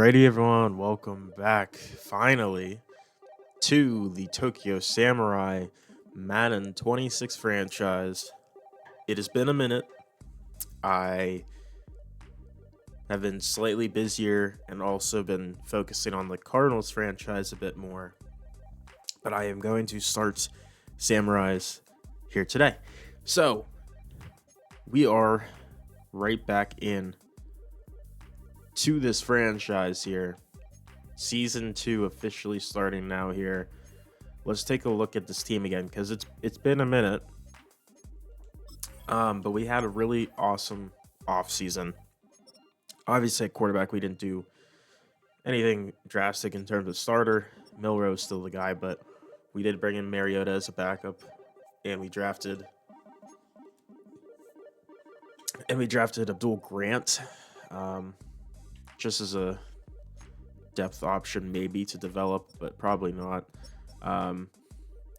Alrighty, everyone, welcome back finally to the Tokyo Samurai Madden 26 franchise. It has been a minute. I have been slightly busier and also been focusing on the Cardinals franchise a bit more, but I am going to start Samurais here today. So, we are right back in to this franchise here. Season 2 officially starting now here. Let's take a look at this team again because it's been a minute. But we had a really awesome offseason. Obviously, at quarterback, we didn't do anything drastic in terms of starter. Milroe's still the guy, but we did bring in Mariota as a backup, and we drafted Abdul Grant, just as a depth option maybe to develop, but probably not.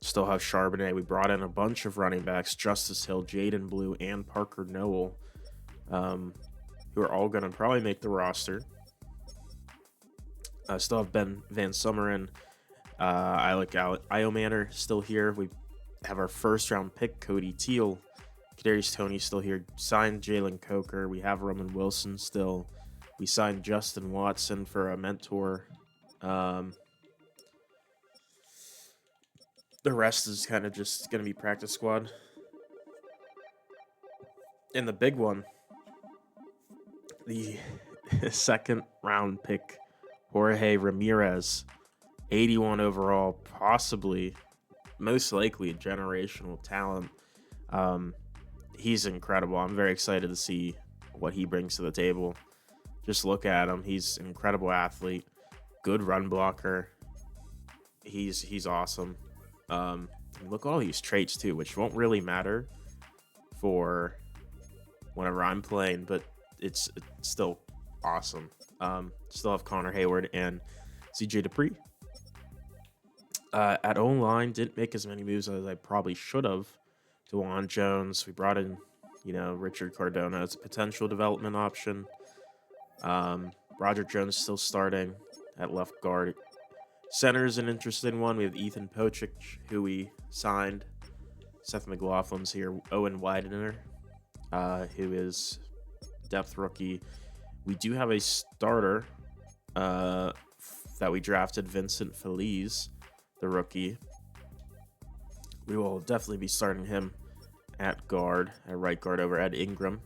Still have Charbonnet. We brought in a bunch of running backs: Justice Hill, Jaden Blue, and Parker Noel, who are all going to probably make the roster. Still have Ben Van Summeren, Alec Iomanner still here. We have our first round pick, Cody Teal. Kadarius Toney still here. Signed Jalen Coker. We have Roman Wilson still. We signed Justin Watson for a mentor. The rest is kind of just going to be practice squad. And the big one, the second round pick, Jorge Ramirez, 81 overall, possibly, most likely a generational talent. He's incredible. I'm very excited to see what he brings to the table. Just look at him. He's an incredible athlete, good run blocker. He's awesome. Look at all these traits too, which won't really matter for whenever I'm playing, but it's still awesome. Still have Connor Hayward and CJ Dupree. At O-line, didn't make as many moves as I probably should have. DeJuan Jones, we brought in, Richard Cardona as a potential development option. Roger Jones still starting at left guard. Center is an interesting one. We have Ethan Pochich, who we signed. Seth McLaughlin's here. Owen Widener, who is depth rookie. We do have a starter that we drafted, Vincent Feliz, the rookie. We will definitely be starting him at right guard over Ed Ingram.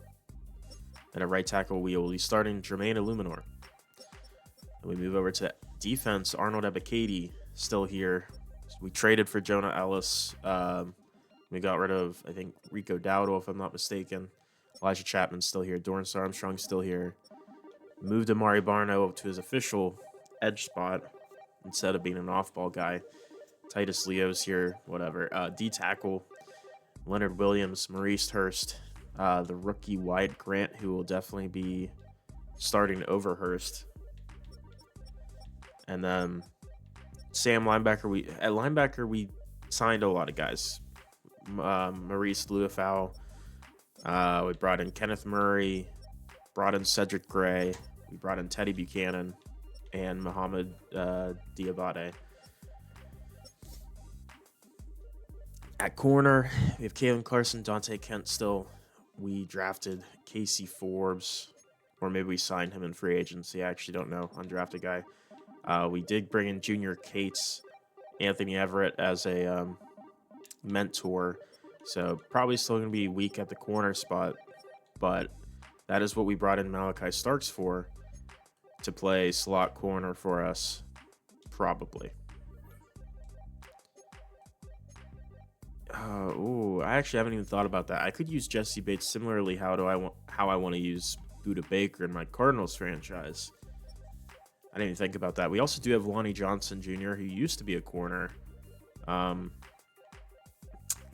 And at right tackle, we will be starting Jermaine Illuminor. And we move over to defense. Arnold Ebiketie still here. We traded for Jonah Ellis. We got rid of, I think, Rico Dowdle, if I'm not mistaken. Elijah Chapman's still here. Dorrance Armstrong's still here. Moved Amari Barno to his official edge spot instead of being an off-ball guy. Titus Leo's here, whatever. D tackle, Leonard Williams, Maurice Hurst, the rookie Wyatt Grant, who will definitely be starting over Hurst. And then Sam linebacker. At linebacker we signed a lot of guys. Maurice Luafau. We brought in Kenneth Murray, brought in Cedric Gray, we brought in Teddy Buchanan, and Muhammad Diabate. At corner, we have Kalen Carson, Dante Kent still. We drafted Casey Forbes, or maybe we signed him in free agency. I actually don't know. Undrafted guy. We did bring in Junior Cates, Anthony Everett as a mentor. So probably still going to be weak at the corner spot. But that is what we brought in Malachi Starks for, to play slot corner for us, probably. I actually haven't even thought about that. I could use Jesse Bates similarly. How I want to use Buda Baker in my Cardinals franchise. I didn't even think about that. We also do have Lonnie Johnson Jr., who used to be a corner.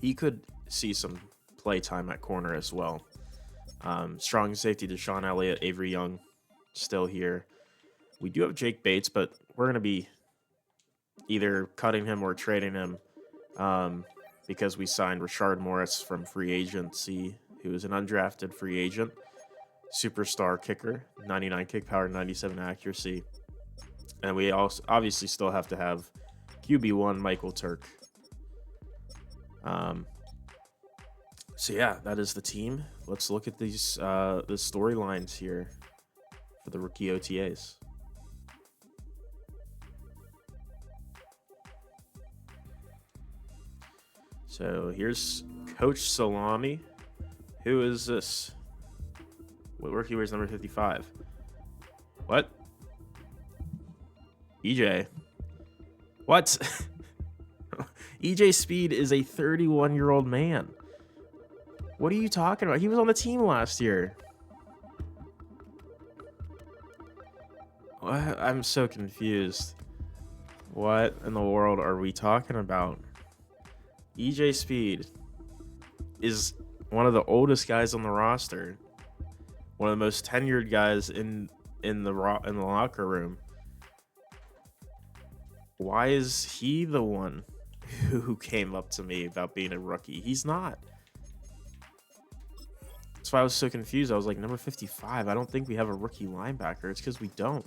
He could see some play time at corner as well. Strong safety Deshaun Elliott, Avery Young still here. We do have Jake Bates, but we're going to be either cutting him or trading him because we signed Rashard Morris from free agency, who is an undrafted free agent. Superstar kicker, 99 kick power, 97 accuracy. And we also obviously still have to have QB1 Michael Turk. So yeah, that is the team. Let's look at these the storylines here for the rookie OTAs. So here's Coach Salami. Who is this? What rookie wears number 55? What? EJ. What? EJ Speed is a 31-year-old man. What are you talking about? He was on the team last year. What? I'm so confused. What in the world are we talking about? EJ Speed is one of the oldest guys on the roster. One of the most tenured guys in the locker room. Why is he the one who came up to me about being a rookie? He's not. That's why I was so confused. I was like, number 55. I don't think we have a rookie linebacker. It's because we don't.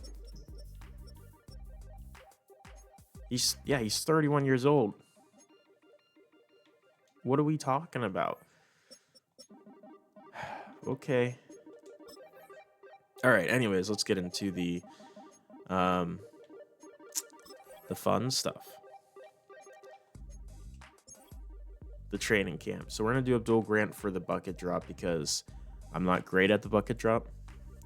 He's 31 years old. What are we talking about? Okay. All right. Anyways, let's get into the fun stuff. The training camp. So we're gonna do Abdul Grant for the bucket drop because I'm not great at the bucket drop.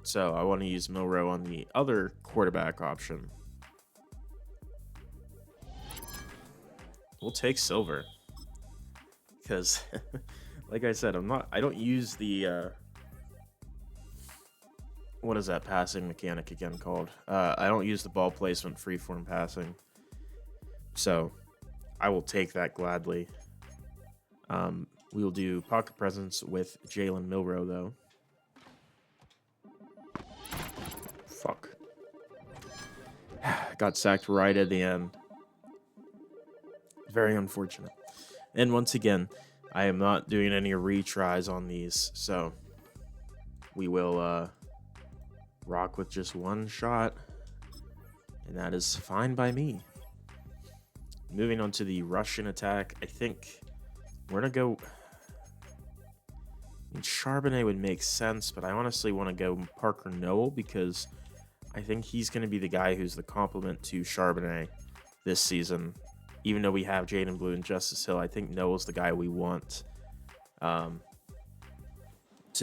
So I want to use Milroe on the other quarterback option. We'll take silver because, like I said, I don't use the what is that passing mechanic again called? I don't use the ball placement freeform passing. So I will take that gladly. We will do pocket presence with Jalen Milroe, though. Fuck. Got sacked right at the end. Very unfortunate. And once again, I am not doing any retries on these, so we will rock with just one shot, and that is fine by me. Moving on to the Russian attack, I think we're going to go... I mean, Charbonnet would make sense, but I honestly want to go Parker Noel because I think he's going to be the guy who's the complement to Charbonnet this season. Even though we have Jaden Blue and Justice Hill, I think Noel's the guy we want to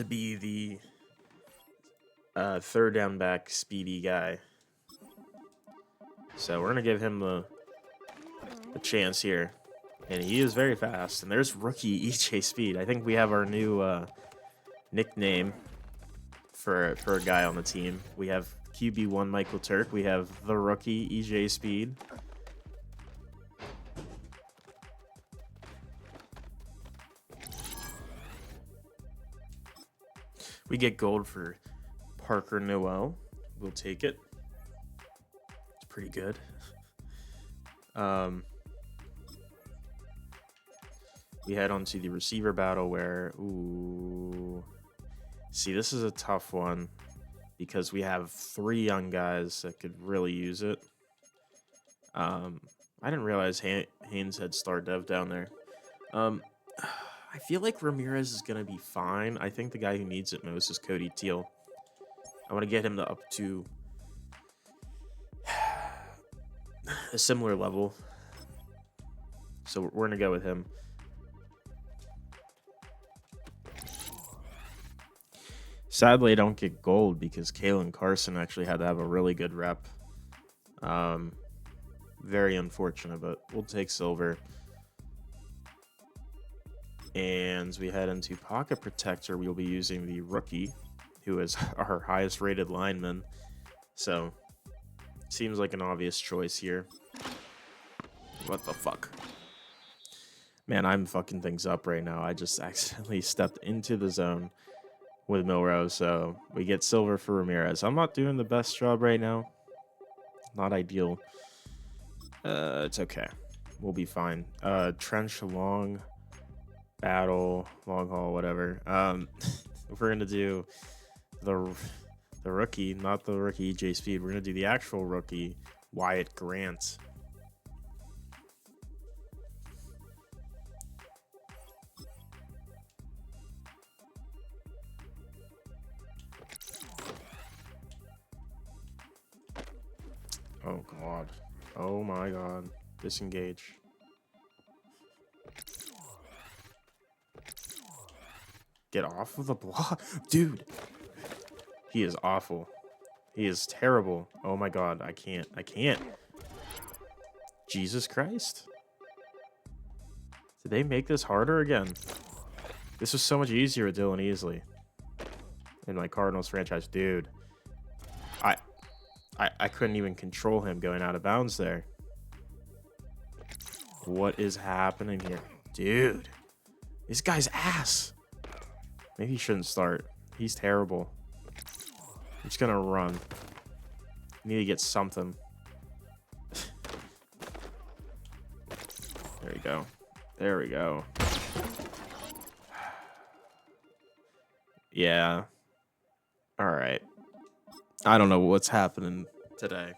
be the third down back speedy guy. So we're going to give him a chance here. And he is very fast. And there's rookie EJ Speed. I think we have our new nickname for a guy on the team. We have QB1 Michael Turk. We have the rookie EJ Speed. We get gold for Parker Noel. We'll take it. It's pretty good. We head on to the receiver battle where, see, this is a tough one because we have 3 young guys that could really use it. I didn't realize Haynes had star dev down there. I feel like Ramirez is going to be fine. I think the guy who needs it most is Cody Teal. I want to get him up to a similar level. So we're going to go with him. Sadly, I don't get gold because Kalen Carson actually had to have a really good rep. Very unfortunate, but we'll take silver. And we head into pocket protector. We'll be using the rookie, who is our highest rated lineman. So, seems like an obvious choice here. What the fuck? Man, I'm fucking things up right now. I just accidentally stepped into the zone with Milroe, so we get silver for Ramirez. I'm not doing the best job right now. Not ideal. It's okay. We'll be fine. Trench long, battle, long haul, whatever. We're gonna do the rookie, not the rookie EJ Speed. We're gonna do the actual rookie, Wyatt Grant. Oh, God. Oh, my God. Disengage. Get off of the block. Dude. He is awful. He is terrible. Oh, my God. I can't. I can't. Jesus Christ. Did they make this harder again? This was so much easier with Dylan Easley in my Cardinals franchise. Dude. I couldn't even control him going out of bounds there. What is happening here? Dude. This guy's ass. Maybe he shouldn't start. He's terrible. He's gonna run. Need to get something. There you go. There we go. Yeah. All right. I don't know what's happening today.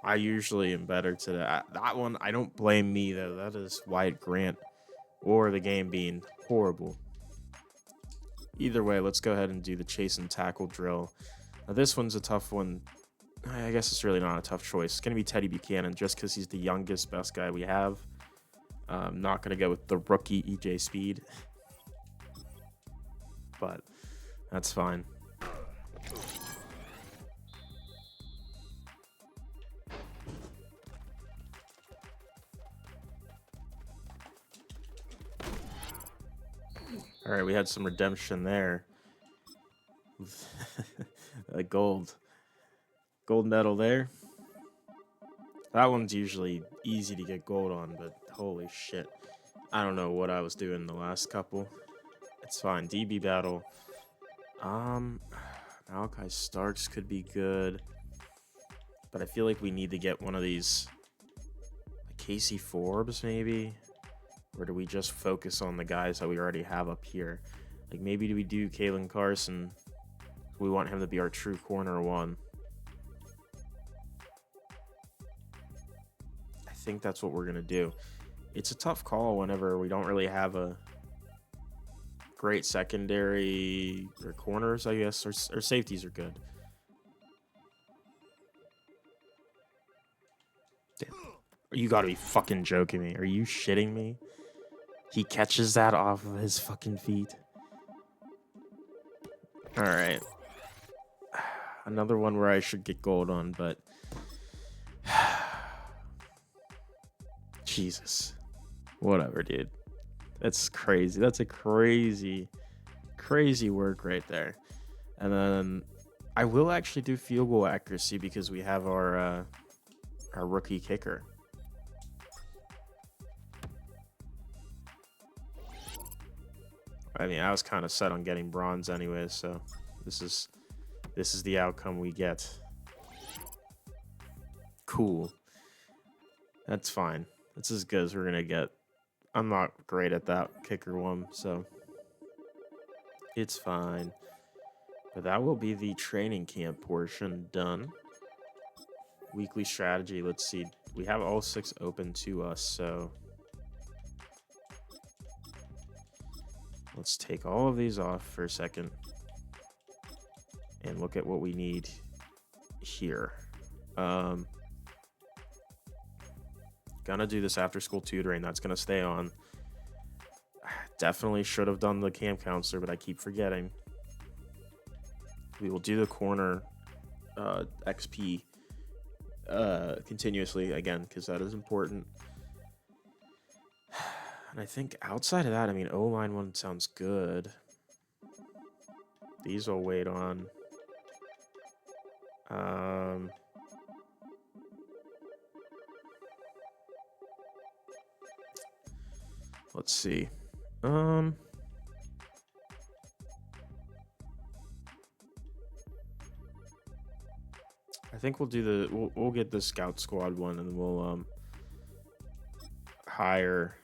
I usually am better today. That one, I don't blame me, though. That is Wyatt Grant or the game being horrible. Either way, let's go ahead and do the chase and tackle drill. Now, this one's a tough one. I guess it's really not a tough choice. It's going to be Teddy Buchanan just because he's the youngest, best guy we have. I'm not going to go with the rookie EJ Speed. But that's fine. All right, we had some redemption there. A gold medal there. That one's usually easy to get gold on, but holy shit. I don't know what I was doing the last couple. It's fine. DB battle. Malachi Starks could be good. But I feel like we need to get one of these. Like Casey Forbes, maybe? Or do we just focus on the guys that we already have up here? Like, maybe do we do Kalen Carson? We want him to be our true corner one. I think that's what we're going to do. It's a tough call whenever we don't really have a great secondary or corners, I guess, or safeties are good. Damn. You got to be fucking joking me. Are you shitting me? He catches that off of his fucking feet. All right. Another one where I should get gold on, but Jesus. Whatever, dude. That's crazy. That's a crazy work right there. And then I will actually do field goal accuracy because we have our rookie kicker. I mean, I was kind of set on getting bronze anyway, so this is the outcome we get. Cool. That's fine. That's as good as we're gonna get. I'm not great at that kicker one, so it's fine. But that will be the training camp portion done. Weekly strategy. Let's see. We have all 6 open to us, so let's take all of these off for a second and look at what we need here. Gonna do this after school tutoring. That's gonna stay on. Definitely should have done the camp counselor, but I keep forgetting. We will do the corner XP continuously again because that is important. And I think outside of that, I mean, O-line one sounds good. These will wait on. Let's see. I think we'll do we'll get the scout squad one, and we'll hire.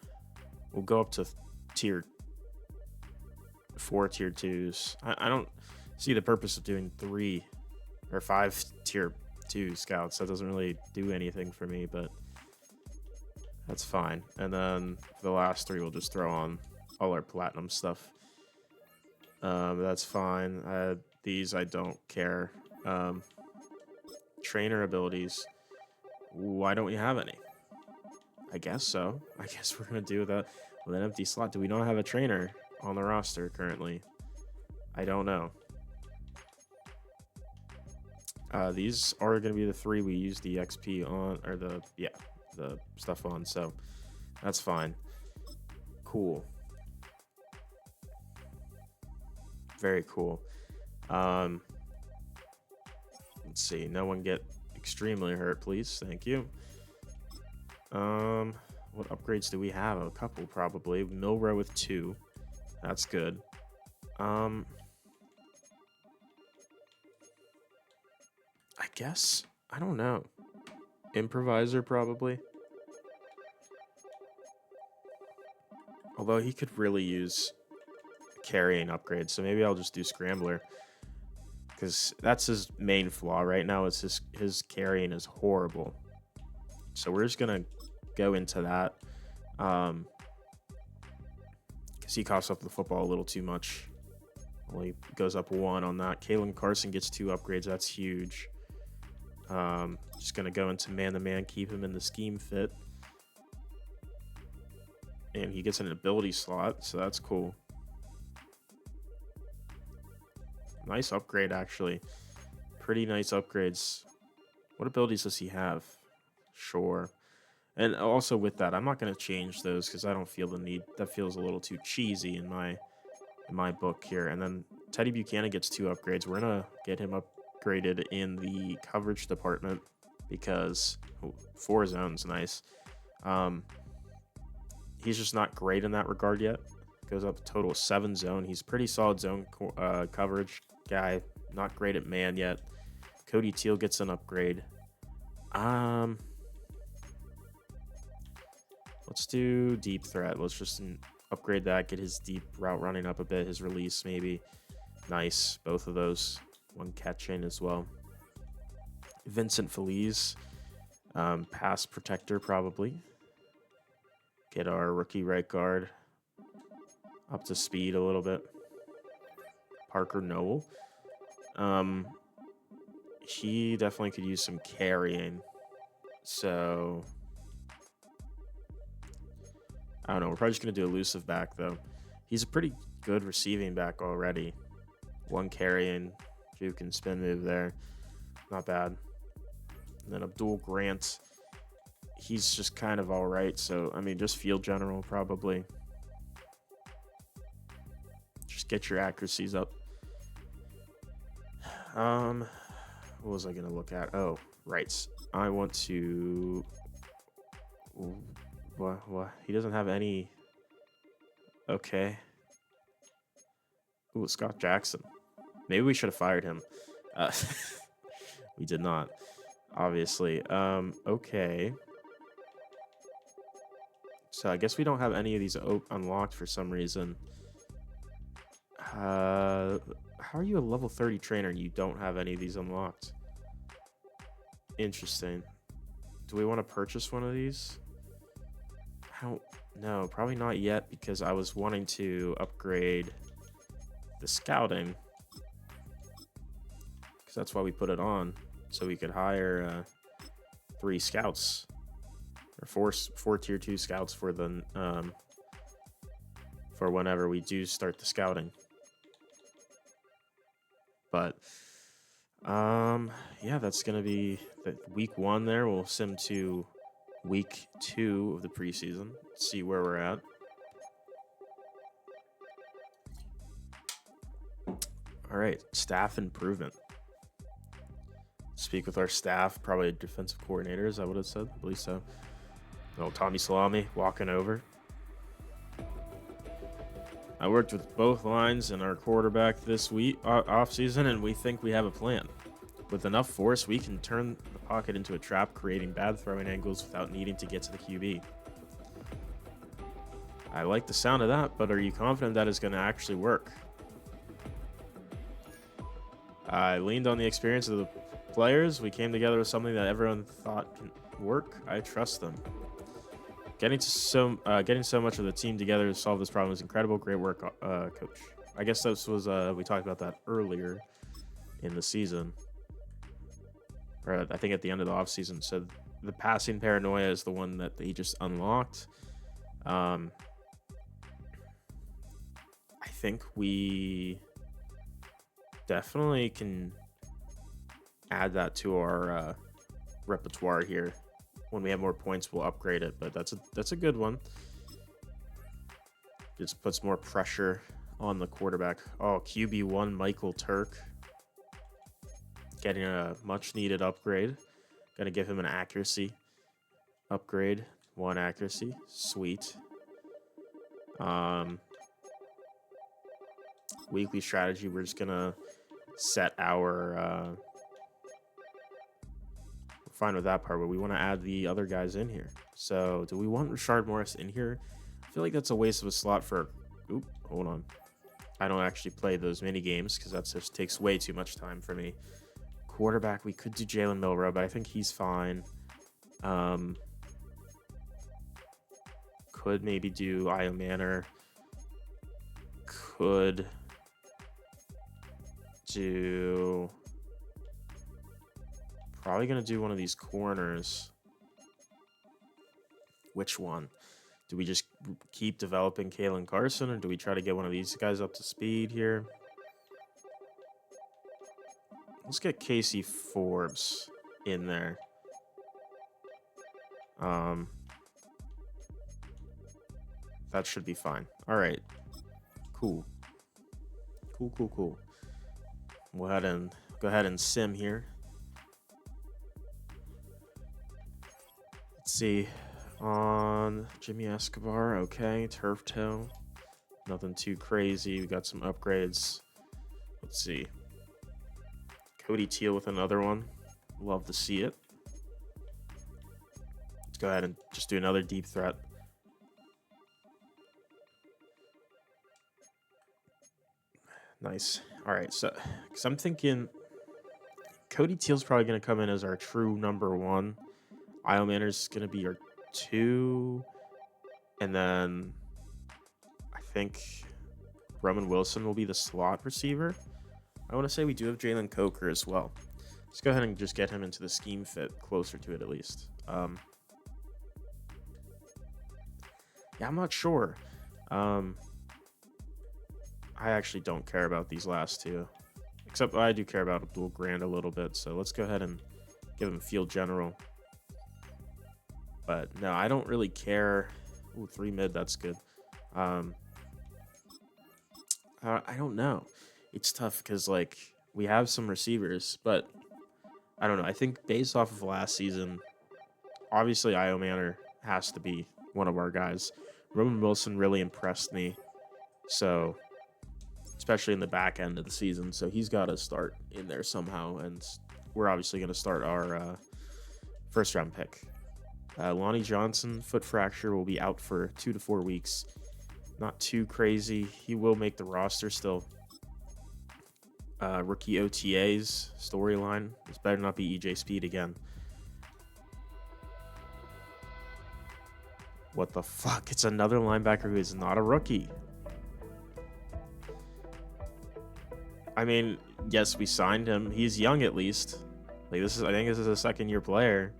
We'll go up to tier 4 tier 2s. I don't see the purpose of doing 3 or 5 tier 2 scouts. That doesn't really do anything for me, but that's fine. And then for the last 3, we'll just throw on all our platinum stuff. That's fine. These I don't care. Trainer abilities. Why don't we have any? I guess so. I guess we're gonna do that with an empty slot. Do we not have a trainer on the roster currently? I don't know. These are gonna be the 3 we use the XP on, or the stuff on. So that's fine. Cool. Very cool. Let's see. No one get extremely hurt, please. Thank you. What upgrades do we have? A couple, probably. Milrow with 2. That's good. I guess. I don't know. Improviser, probably. Although he could really use carrying upgrades, so maybe I'll just do Scrambler. Because that's his main flaw right now. Is his carrying is horrible. So we're just gonna go into that. Because he coughs up the football a little too much. Only goes up 1 on that. Kalen Carson gets 2 upgrades. That's huge. Just gonna go into man-to-man, keep him in the scheme fit. And he gets an ability slot, so that's cool. Nice upgrade, actually. Pretty nice upgrades. What abilities does he have? Sure. And also with that, I'm not going to change those because I don't feel the need. That feels a little too cheesy in my book here. And then Teddy Buchanan gets 2 upgrades. We're going to get him upgraded in the coverage department because 4 zones, nice. He's just not great in that regard yet. Goes up a total of 7 zone. He's pretty solid zone coverage guy. Not great at man yet. Cody Teal gets an upgrade. Let's do deep threat. Let's just upgrade that. Get his deep route running up a bit. His release maybe. Nice. Both of those. 1 catch in as well. Vincent Feliz. Pass protector probably. Get our rookie right guard up to speed a little bit. Parker Noel. He definitely could use some carrying. So I don't know. We're probably just going to do elusive back, though. He's a pretty good receiving back already. 1 carrying. Juke and spin move there. Not bad. And then Abdul Grant. He's just kind of all right. So, I mean, just field general probably. Just get your accuracies up. What was I going to look at? Oh, rights. I want to... What? He doesn't have any... Okay. Ooh, Scott Jackson. Maybe we should have fired him. We did not, obviously. Okay. So I guess we don't have any of these unlocked for some reason. How are you a level 30 trainer and you don't have any of these unlocked? Interesting. Do we want to purchase one of these? I don't know. Probably not yet because I was wanting to upgrade the scouting. Because that's why we put it on. So we could hire 3 scouts. Or 4 tier 2 scouts for the for whenever we do start the scouting. But yeah, that's gonna be the week 1 there. We'll sim to week 2 of the preseason. See where we're at. All right, staff improvement. Speak with our staff, probably defensive coordinators, I would have said. I believe so. No, Tommy Salami walking over. I worked with both lines and our quarterback this week off season, and we think we have a plan. With enough force, we can turn the pocket into a trap, creating bad throwing angles without needing to get to the QB. I like the sound of that, but are you confident that is going to actually work? I leaned on the experience of the players. We came together with something that everyone thought can work. I trust them. Getting so much of the team together to solve this problem is incredible. Great work, coach. I guess this was we talked about that earlier in the season, or I think at the end of the offseason. So the passing paranoia is the one that he just unlocked. I think we definitely can add that to our repertoire here. When we have more points, we'll upgrade it, but that's a good one. Just puts more pressure on the quarterback. Oh, QB1 Michael Turk getting a much needed upgrade. Gonna give him an accuracy upgrade. 1 accuracy. Sweet. Weekly strategy, we're just gonna set our we're fine with that part, but we want to add the other guys in here. So do we want Rashard Morris in here? I feel like that's a waste of a slot for hold on. I don't actually play those mini games because that just takes way too much time for me. Quarterback, we could do Jalen Milrow, but I think he's fine. Could maybe do Io Manor. Could do... Probably going to do one of these corners. Which one? Do we just keep developing Kalen Carson, or do we try to get one of these guys up to speed here? Let's get Casey Forbes in there. That should be fine. All right. Cool. Cool. We'll go ahead and sim here. Let's see. On Jimmy Escobar, okay. Turf toe. Nothing too crazy. We got some upgrades. Let's see. Cody Teal with another one. Love to see it. Let's go ahead and just do another deep threat. Nice. All right, so because I'm thinking Cody Teal's probably going to come in as our true number 1. Io Manor's going to be our 2. And then I think Roman Wilson will be the slot receiver. I want to say we do have Jalen Coker as well. Let's go ahead and just get him into the scheme fit, closer to it at least. Yeah, I'm not sure. I actually don't care about these last two. Except I do care about Abdul Grant a little bit. So let's go ahead and give him field general. But no, I don't really care. Ooh, 3 mid, that's good. I don't know. It's tough because, like, we have some receivers, but I don't know. I think based off of last season, obviously Io Manor has to be one of our guys. Roman Wilson really impressed me. So, especially in the back end of the season. So he's got to start in there somehow. And we're obviously going to start our first round pick. Lonnie Johnson, foot fracture, will be out for 2 to 4 weeks. Not too crazy. He will make the roster still. Rookie OTAs storyline. This better not be EJ Speed again. What the fuck? It's another linebacker who is not a rookie. I mean, yes, we signed him. He's young at least. Like I think this is a 2nd-year player.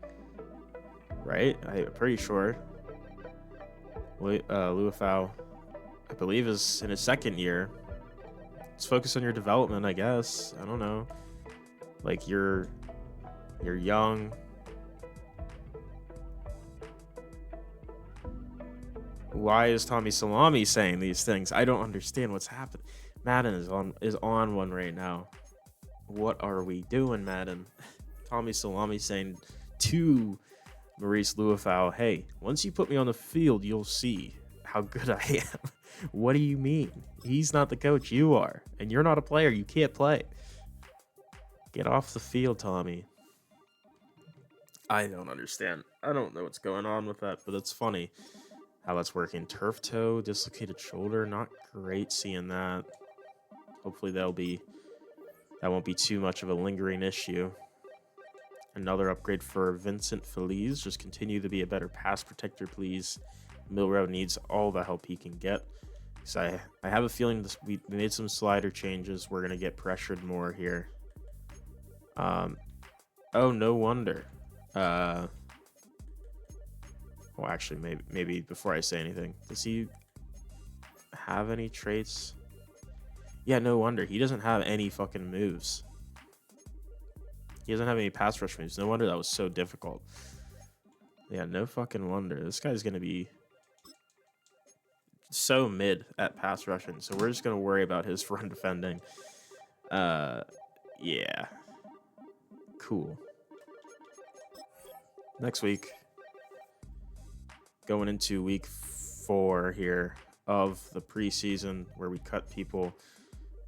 Right? I'm pretty sure. Luafau, I believe, is in his 2nd year. Let's focus on your development, I guess. I don't know. Like, you're young. Why is Tommy Salami saying these things? I don't understand what's happening. Madden is on one right now. What are we doing, Madden? Tommy Salami saying to Maurice Luafau, hey, once you put me on the field, you'll see how good I am. What do you mean? He's not the coach, you are. And you're not a player, you can't play. Get off the field, Tommy. I don't understand. I don't know what's going on with that, but it's funny how that's working. Turf toe, dislocated shoulder, not great seeing that. Hopefully that won't be too much of a lingering issue. Another upgrade for Vincent Feliz. Just continue to be a better pass protector, please. Milrow needs all the help he can get. Because I have a feeling we made some slider changes. We're going to get pressured more here. Oh, no wonder. Well, actually, maybe before I say anything, does he have any traits? Yeah, no wonder. He doesn't have any fucking moves. He doesn't have any pass rush moves. No wonder that was so difficult. Yeah, no fucking wonder. This guy's going to be so mid at pass rushing. So we're just going to worry about his run defending. Yeah. Cool. Next week. Going into week 4 here of the preseason where we cut people.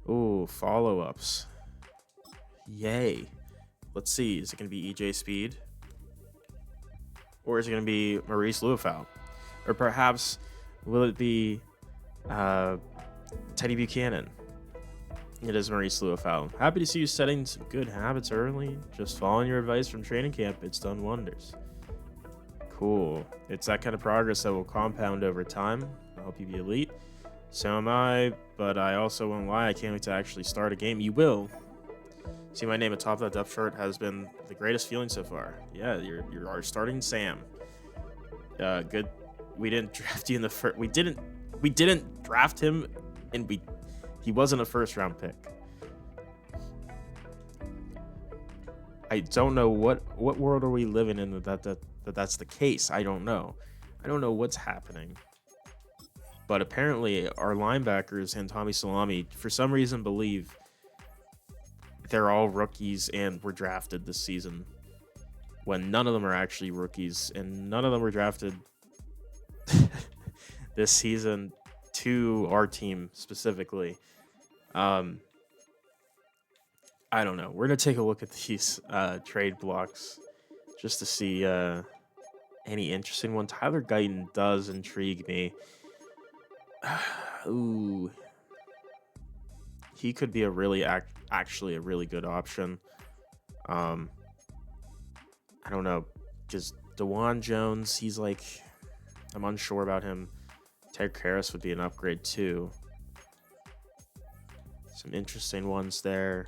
Ooh, follow-ups. Yay. Let's see. Is it going to be EJ Speed? Or is it going to be Maurice Luafau? Or perhaps will it be Teddy Buchanan? It is Maurice Luafau. Happy to see you setting some good habits early. Just following your advice from training camp. It's done wonders. Cool. It's that kind of progress that will compound over time. I'll help you be elite. So am I, but I also won't lie. I can't wait to actually start a game. You will. See my name atop that depth chart has been the greatest feeling so far. Yeah, you're our starting Sam. Good. We didn't draft you in the first. We didn't draft him, and he wasn't a first round pick. I don't know what world are we living in that's the case. I don't know. I don't know what's happening. But apparently our linebackers and Tommy Salami, for some reason, believe they're all rookies and were drafted this season, when none of them are actually rookies and none of them were drafted this season to our team specifically. I don't know. We're going to take a look at these trade blocks just to see any interesting one. Tyler Guyton does intrigue me. Ooh. He could be a really actually a really good option. I don't know. Just DeJuan Jones, he's like, I'm unsure about him. Ted Karras would be an upgrade too. Some interesting ones there.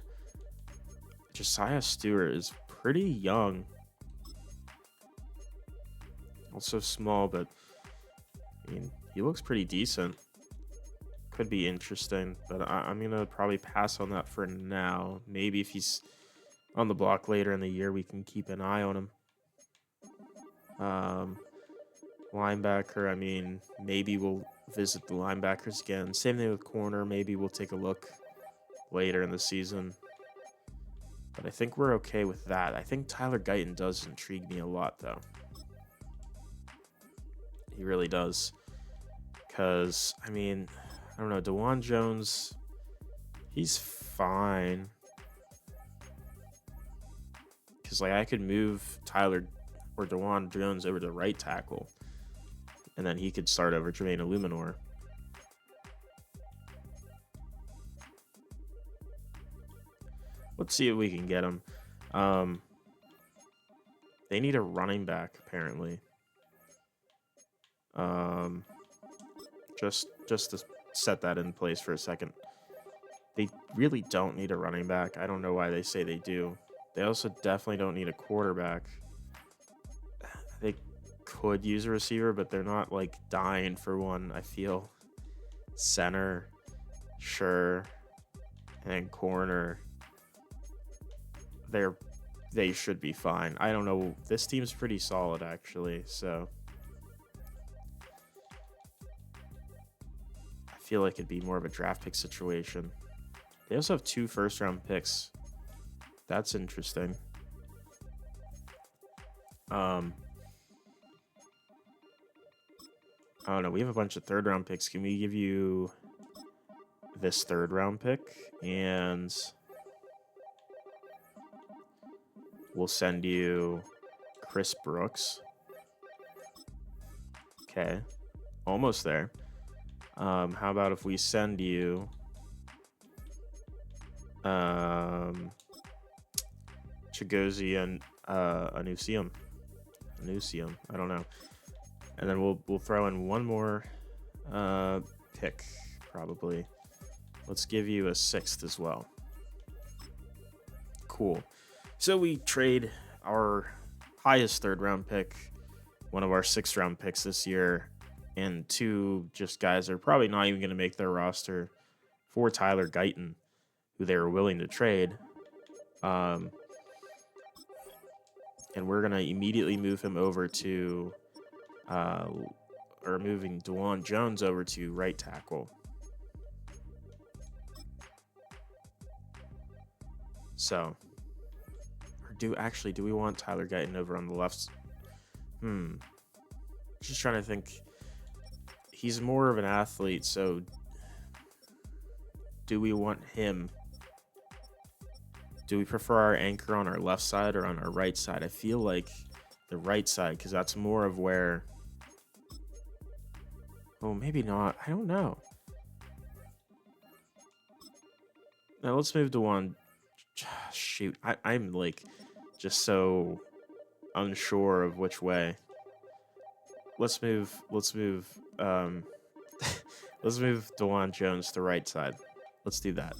Josiah Stewart is pretty young. Also small, but I mean, he looks pretty decent. Could be interesting, but I'm going to probably pass on that for now. Maybe if he's on the block later in the year, we can keep an eye on him. Linebacker, I mean, maybe we'll visit the linebackers again. Same thing with corner. Maybe we'll take a look later in the season. But I think we're okay with that. I think Tyler Guyton does intrigue me a lot, though. He really does. Because, I mean, I don't know. DeJuan Jones, he's fine. Because, like, I could move Tyler or DeJuan Jones over to right tackle. And then he could start over Jermaine Illuminor. Let's see if we can get him. They need a running back, apparently. Just to set that in place for a second. They really don't need a running back. I don't know why they say they do. They also definitely don't need a quarterback. They could use a receiver, but they're not like dying for one, I feel. Center, sure, and corner. They should be fine. I don't know. This team's pretty solid, actually, so I feel like it'd be more of a draft pick situation. They also have 2 first-round picks. That's interesting. I don't know. We have a bunch of 3rd-round picks. Can we give you this 3rd-round pick? And we'll send you Chris Brooks. Okay. Almost there. How about if we send Chigozie and Anusium. I don't know. And then we'll throw in one more pick, probably. Let's give you a 6th as well. Cool. So we trade our highest 3rd round pick, one of our 6th round picks this year, and 2 just guys that are probably not even going to make their roster for Tyler Guyton, who they were willing to trade. And we're going to immediately move him over to, or moving DeJuan Jones over to right tackle. So, do we want Tyler Guyton over on the left? Just trying to think. He's more of an athlete, so do we want him? Do we prefer our anchor on our left side or on our right side? I feel like the right side, because that's more of where... Oh, maybe not. I don't know. Now let's move to one. Shoot, I'm like just so unsure of which way. Let's move let's move DeJuan Jones to right side. Let's do that.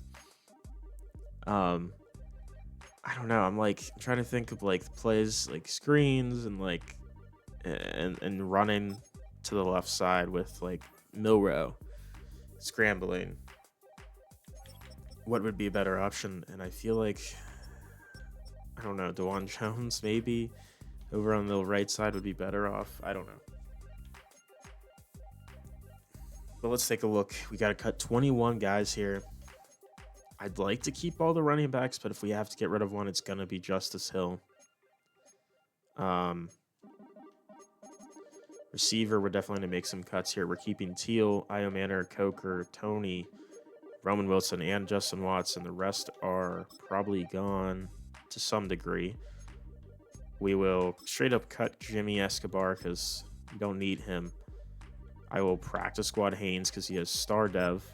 I don't know. I'm like trying to think of like plays, like screens and like and running to the left side with like Milrow scrambling. What would be a better option? And I feel like, I don't know, DeJuan Jones maybe over on the right side would be better off. I don't know. But let's take a look. We got to cut 21 guys here. I'd like to keep all the running backs, but if we have to get rid of one, it's going to be Justice Hill. Receiver, we're definitely going to make some cuts here. We're keeping Teal, Io Manor, Coker, Tony, Roman Wilson, and Justin Watson. The rest are probably gone to some degree. We will straight up cut Jimmy Escobar because we don't need him. I will practice squad Haynes because he has star dev.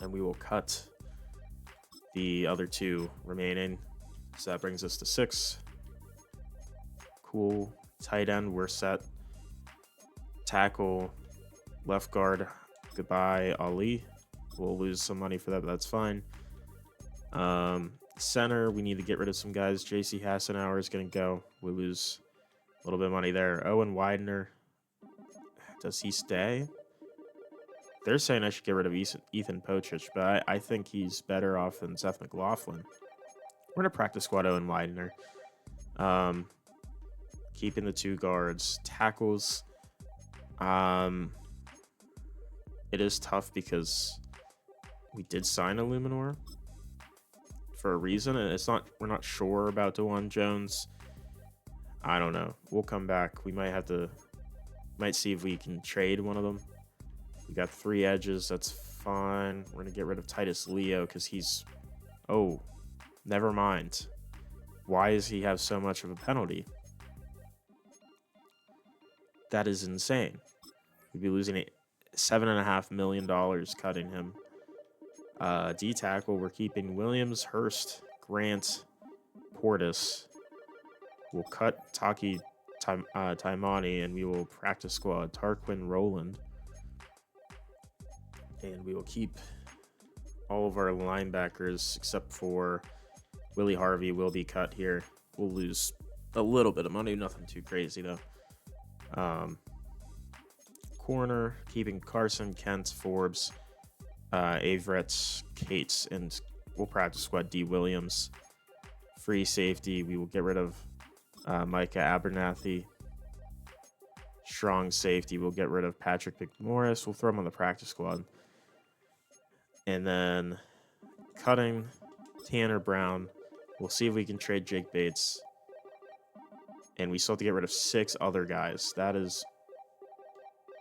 And we will cut the other 2 remaining. So that brings us to 6. Cool. Tight end, we're set. Tackle, left guard, goodbye, Ali. We'll lose some money for that, but that's fine. Center, we need to get rid of some guys. JC Hassenauer is going to go. We lose a little bit of money there. Owen Widener, does he stay? They're saying I should get rid of Ethan Pochich, but I think he's better off than Seth McLaughlin. We're going to practice squad Owen Widener. Keeping the 2 guards. Tackles. It is tough because we did sign a Luminor for a reason, and we're not sure about DeJuan Jones. I don't know. We'll come back. We might see if we can trade one of them. We got 3 edges. That's fine. We're going to get rid of Titus Leo because he's... Oh, never mind. Why does he have so much of a penalty? That is insane. We'd be losing $7.5 million cutting him. D tackle, we're keeping Williams, Hurst, Grant, Portis. We'll cut Taki Taimani, and we will practice squad Tarquin Rowland. And we will keep all of our linebackers except for Willie Harvey will be cut here. We'll lose a little bit of money, nothing too crazy though. Corner, keeping Carson, Kent, Forbes, Averett, Cates, and we'll practice squad D. Williams. Free safety, we will get rid of Micah Abernathy. Strong safety, we'll get rid of Patrick McMorris. We'll throw him on the practice squad. And then cutting Tanner Brown. We'll see if we can trade Jake Bates. And we still have to get rid of 6 other guys. That is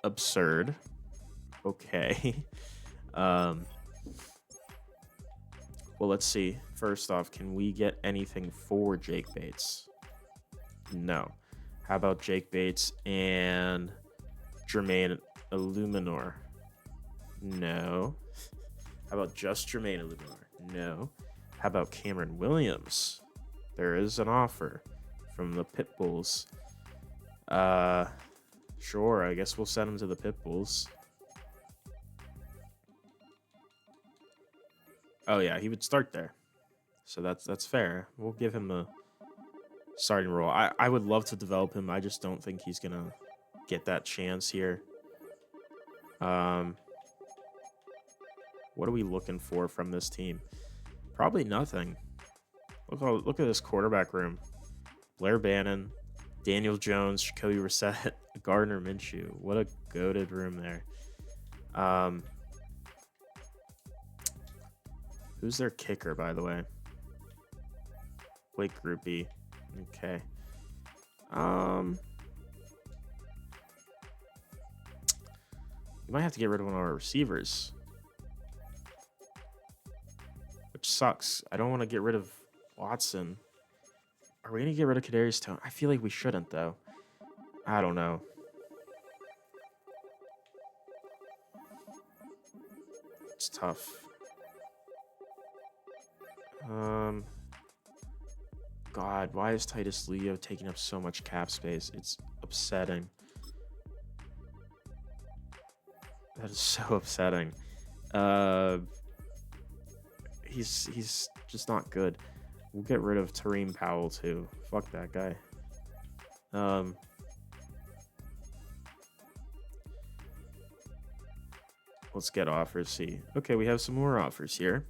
absurd. Okay. Well, let's see. First off, can we get anything for Jake Bates? No. How about Jake Bates and Jermaine Illuminor? No. How about just Jermaine Illuminor? No. How about Cameron Williams? There is an offer from the Pitbulls. Sure, I guess we'll send him to the Pitbulls. Oh yeah, he would start there. So that's fair. We'll give him the starting role. I would love to develop him. I just don't think he's gonna get that chance here. What are we looking for from this team? Probably nothing. Look at this quarterback room. Blair Bannon, Daniel Jones, Jacoby Brissett, Gardner Minshew. What a goated room there. Who's their kicker, by the way? Blake Groupie. Okay. We might have to get rid of one of our receivers, which sucks. I don't want to get rid of Watson. Are we going to get rid of Kadarius Toney? I feel like we shouldn't, though. I don't know. It's tough. God, why is Titus Leo taking up so much cap space? It's upsetting. That is so upsetting. He's just not good. We'll get rid of Tareem Powell too. Fuck that guy. Let's get offers. See. Okay, we have some more offers here.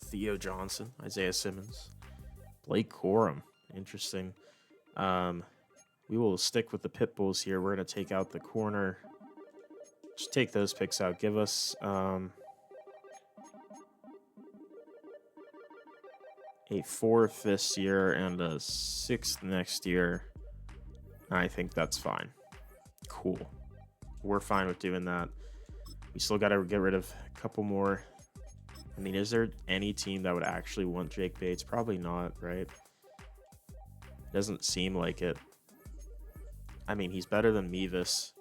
Theo Johnson, Isaiah Simmons, Blake Corum. Interesting. We will stick with the Pitbulls here. We're gonna take out the corner. Just take those picks out. Give us a 4th this year and a 6th next year. I think that's fine. Cool. We're fine with doing that. We still got to get rid of a couple more. I mean, is there any team that would actually want Jake Bates? Probably not, right? Doesn't seem like it. I mean, he's better than Mevis.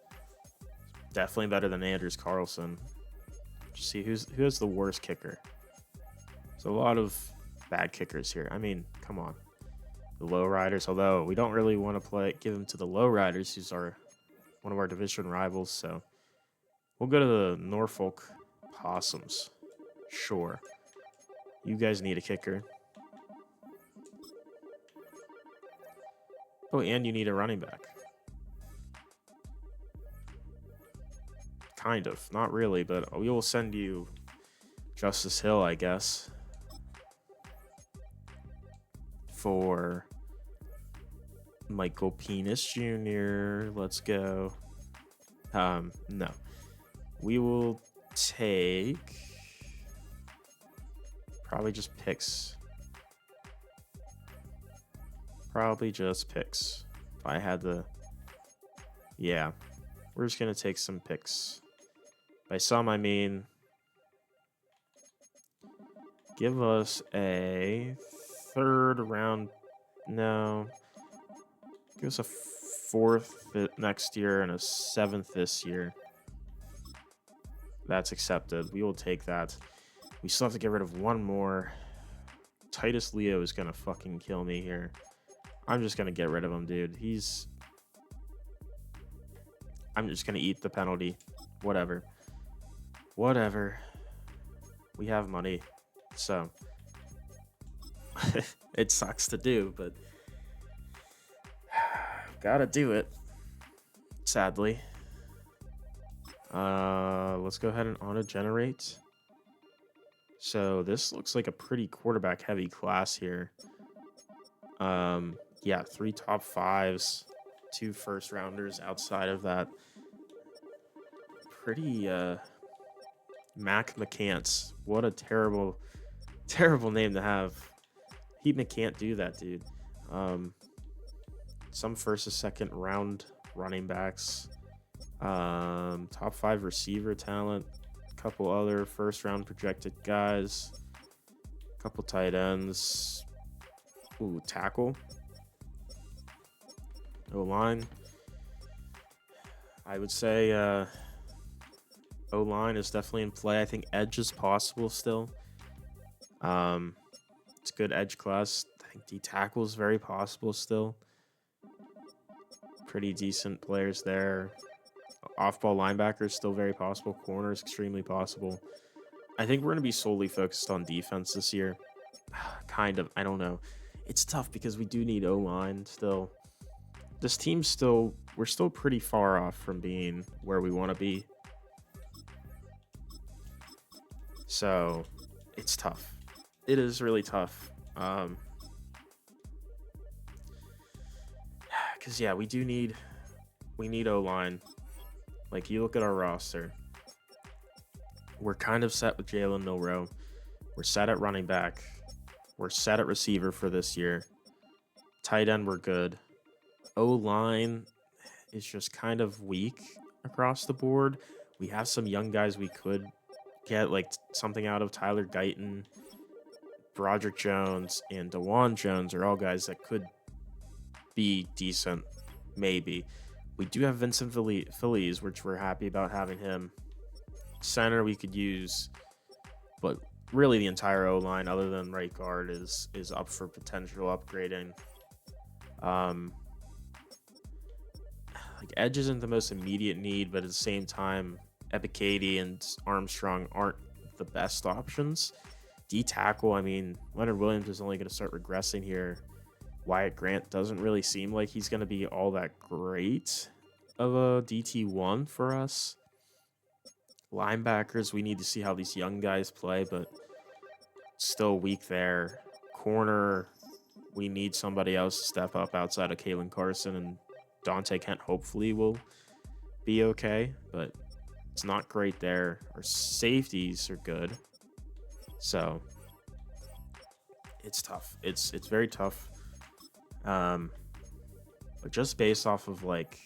Definitely better than Anders Carlson. Just see who has the worst kicker. There's a lot of bad kickers here. I mean, come on. The lowriders, although we don't really want to give him to the lowriders, who's one of our division rivals. So we'll go to the Norfolk Possums. Sure. You guys need a kicker. Oh, and you need a running back. Kind of. Not really, but we will send you Justice Hill, I guess. For Michael Penis Jr. Let's go. No. We will take probably just picks. Probably just picks. If I had the... Yeah. We're just going to take some picks. By some, I mean... Give us a 3rd round... No. Give us a 4th next year and a 7th this year. That's accepted. We will take that. We still have to get rid of one more. Titus Leo is going to fucking kill me here. I'm just going to get rid of him, dude. I'm just going to eat the penalty. Whatever. We have money. So. It sucks to do, but. Gotta do it. Sadly. Let's go ahead and auto-generate. So this looks like a pretty quarterback-heavy class here. Yeah, 3 top 5s, 2 first-rounders outside of that. Pretty, Mac McCants. What a terrible, terrible name to have. He can't do that, dude. Some first or second round running backs. Top 5 receiver talent. Couple other first round projected guys. Couple tight ends. Ooh, tackle. O-line. I would say O-line is definitely in play. I think edge is possible still. It's a good edge class. I think D tackle is very possible still. Pretty decent players there. Off-ball linebacker is still very possible. Corner is extremely possible. I think we're going to be solely focused on defense this year. Kind of. I don't know. It's tough because we do need O-line still. This team's still... We're still pretty far off from being where we want to be. So, it's tough. It is really tough. Because, yeah, we need O-line. Like, you look at our roster. We're kind of set with Jalen Milroe. We're set at running back. We're set at receiver for this year. Tight end, we're good. O-line is just kind of weak across the board. We have some young guys we could get, like something out of. Tyler Guyton, Broderick Jones, and DeJuan Jones are all guys that could be decent, maybe. We do have Vincent Feliz, which we're happy about having him. Center we could use, but really the entire O-line, other than right guard, is up for potential upgrading. Like edge isn't the most immediate need, but at the same time, Ebiketie and Armstrong aren't the best options. D tackle, I mean, Leonard Williams is only going to start regressing here. Wyatt Grant doesn't really seem like he's going to be all that great of a DT1 for us. Linebackers, we need to see how these young guys play, but still weak there. Corner, we need somebody else to step up outside of Kalen Carson, and Dante Kent hopefully will be okay, but it's not great there. Our safeties are good, so it's tough. It's very tough. But just based off of like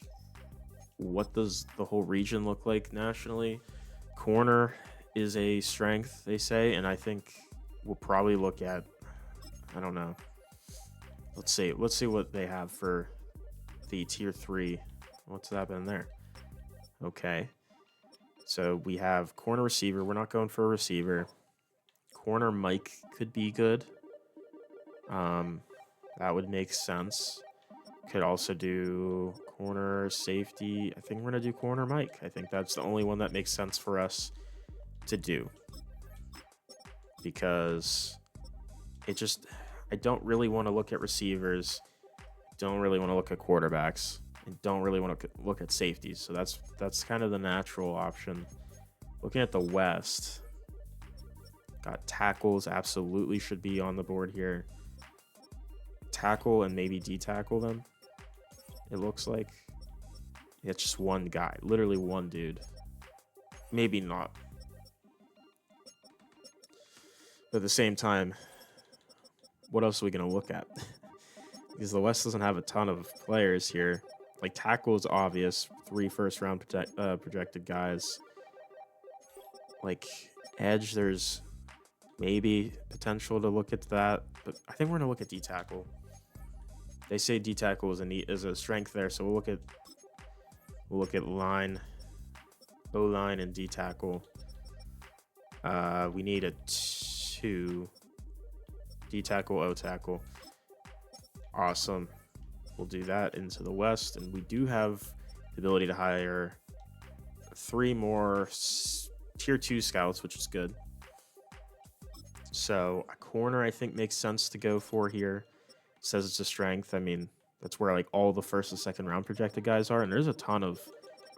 what does the whole region look like nationally, corner is a strength, they say, and I think we'll probably look at, I don't know. Let's see what they have for the tier 3. What's that been there? Okay. So we have corner receiver. We're not going for a receiver. Corner Mike could be good. That would make sense. Could also do corner safety. I think we're going to do corner Mike. I think that's the only one that makes sense for us to do. Because it just... I don't really want to look at receivers. Don't really want to look at quarterbacks. And don't really want to look at safeties. So that's kind of the natural option. Looking at the West, got tackles. Absolutely should be on the board here. Tackle and maybe D-tackle them. It looks like it's just one guy. Literally one dude. Maybe not. But at the same time, what else are we going to look at? Because the West doesn't have a ton of players here. Like, tackle is obvious. 3 first-round projected guys. Like, edge, there's maybe potential to look at that. But I think we're going to look at D-tackle. They say D-tackle is a strength there, so we'll look at line, O-line, and D-tackle. We need a 2. D-tackle, O-tackle. Awesome. We'll do that into the West, and we do have the ability to hire 3 more tier 2 scouts, which is good. So a corner I think makes sense to go for here. It says it's a strength. I mean, that's where like all the first and second round projected guys are, and there's a ton of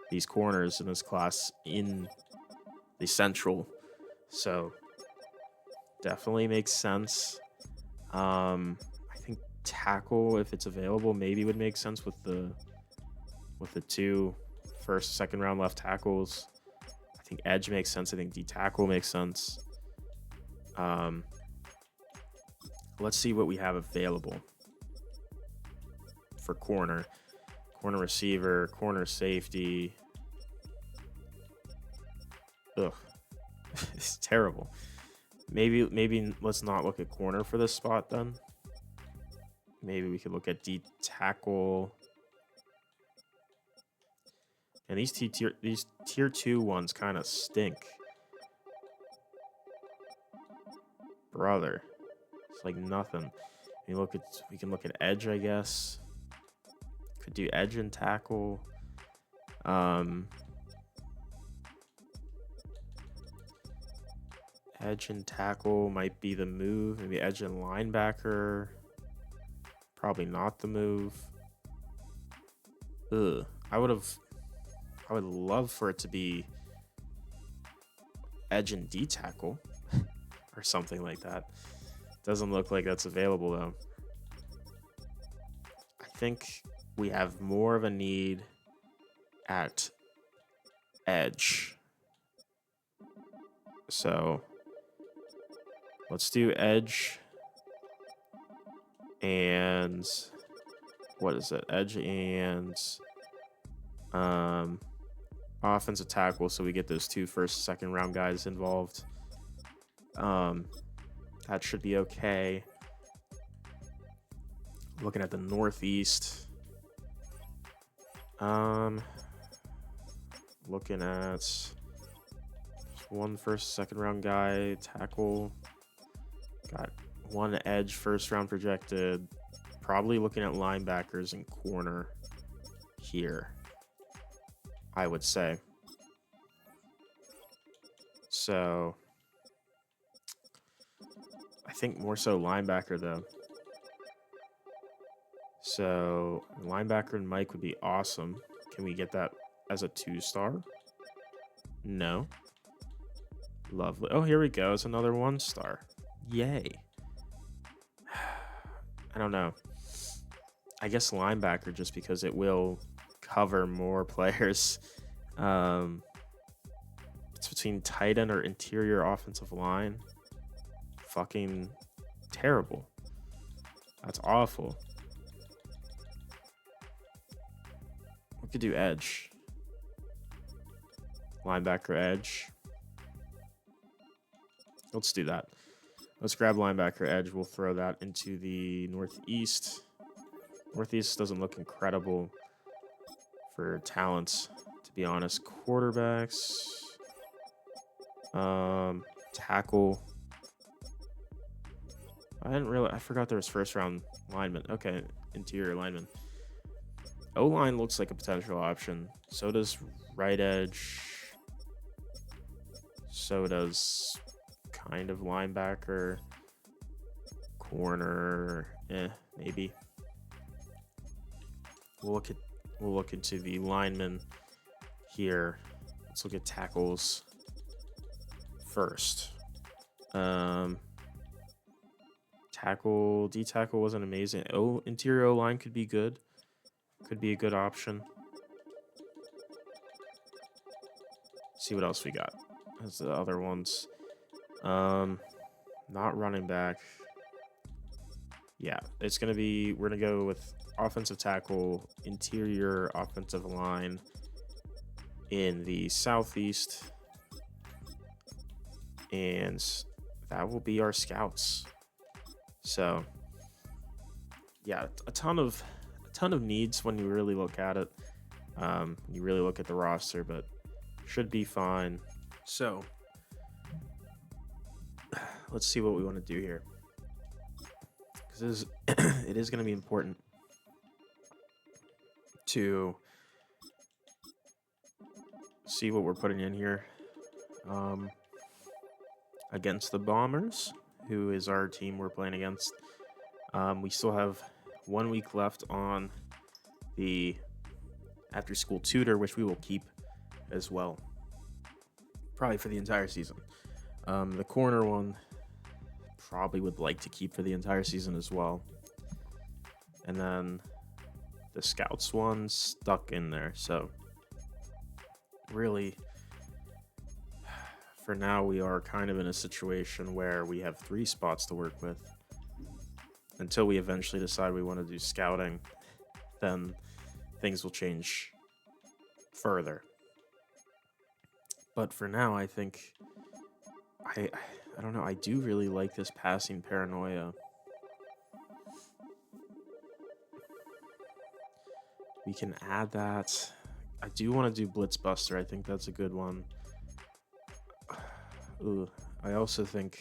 these corners in this class in the Central. So definitely makes sense. I think tackle, if it's available, maybe would make sense with the 2 first, second round left tackles. I think edge makes sense. I think D-tackle makes sense. Let's see what we have available for corner receiver, corner safety. Ugh, it's terrible. Maybe let's not look at corner for this spot then. Maybe we could look at D-tackle. And these tier 2 ones kind of stink. Brother. It's like nothing. We can look at edge, I guess. Could do edge and tackle. Edge and tackle might be the move. Maybe edge and linebacker. Probably not the move. Ugh. I would love for it to be edge and D tackle or something like that. Doesn't look like that's available though. I think we have more of a need at edge. So let's do edge and what is it? Edge and offensive tackle, so we get those 2 first, second round guys involved. That should be okay. Looking at the Northeast. Looking at 1 first, second round guy, tackle. Got 1 edge, first round projected. Probably looking at linebackers and corner here, I would say. So I think more so linebacker though. So linebacker and Mike would be awesome. Can we get that as a 2-star? No. Lovely. Oh, here we go. It's another 1-star. Yay. I don't know. I guess linebacker, just because it will cover more players. It's between tight end or interior offensive line. Fucking terrible. That's awful. We could do edge. Linebacker edge. Let's do that. Let's grab linebacker edge. We'll throw that into the Northeast. Northeast doesn't look incredible for talents, to be honest. Quarterbacks. Tackle. I forgot there was first round lineman. Okay, interior lineman. O-line looks like a potential option. So does right edge. So does kind of linebacker. Corner. Maybe. We'll look into the linemen here. Let's look at tackles first. Tackle, D tackle wasn't amazing. Interior O line could be good. Could be a good option. See what else we got. That's the other ones. Not running back. Yeah, it's gonna be. We're gonna go with offensive tackle, interior offensive line in the Southeast, and that will be our scouts. So, yeah, a ton of needs when you really look at it. You really look at the roster, but should be fine. So, let's see what we want to do here, because it is going to be important to see what we're putting in here against the Bombers, who is our team we're playing against. We still have 1 week left on the after-school tutor, which we will keep as well, probably for the entire season. The corner one, probably would like to keep for the entire season as well. And then the scouts one stuck in there. So really, for now, we are kind of in a situation where we have 3 spots to work with. Until we eventually decide we want to do scouting, then things will change further. But for now, I think I don't know. I do really like this passing paranoia. We can add that. I do want to do Blitzbuster. I think that's a good one. Ooh, I also think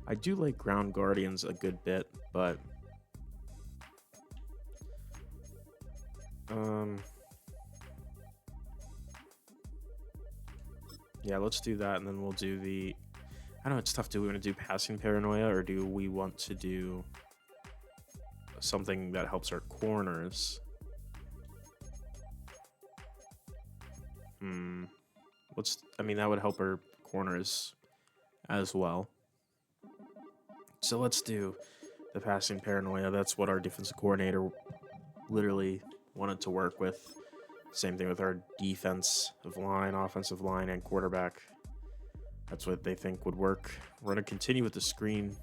I do like Ground Guardians a good bit. But yeah, let's do that, and then we'll do the. I don't know. It's tough. Do we want to do passing paranoia, or do we want to do something that helps our corners? I mean, that would help our corners as well. So let's do the passing paranoia. That's what our defensive coordinator literally wanted to work with. Same thing with our defensive line, offensive line, and quarterback. That's what they think would work. We're going to continue with the screen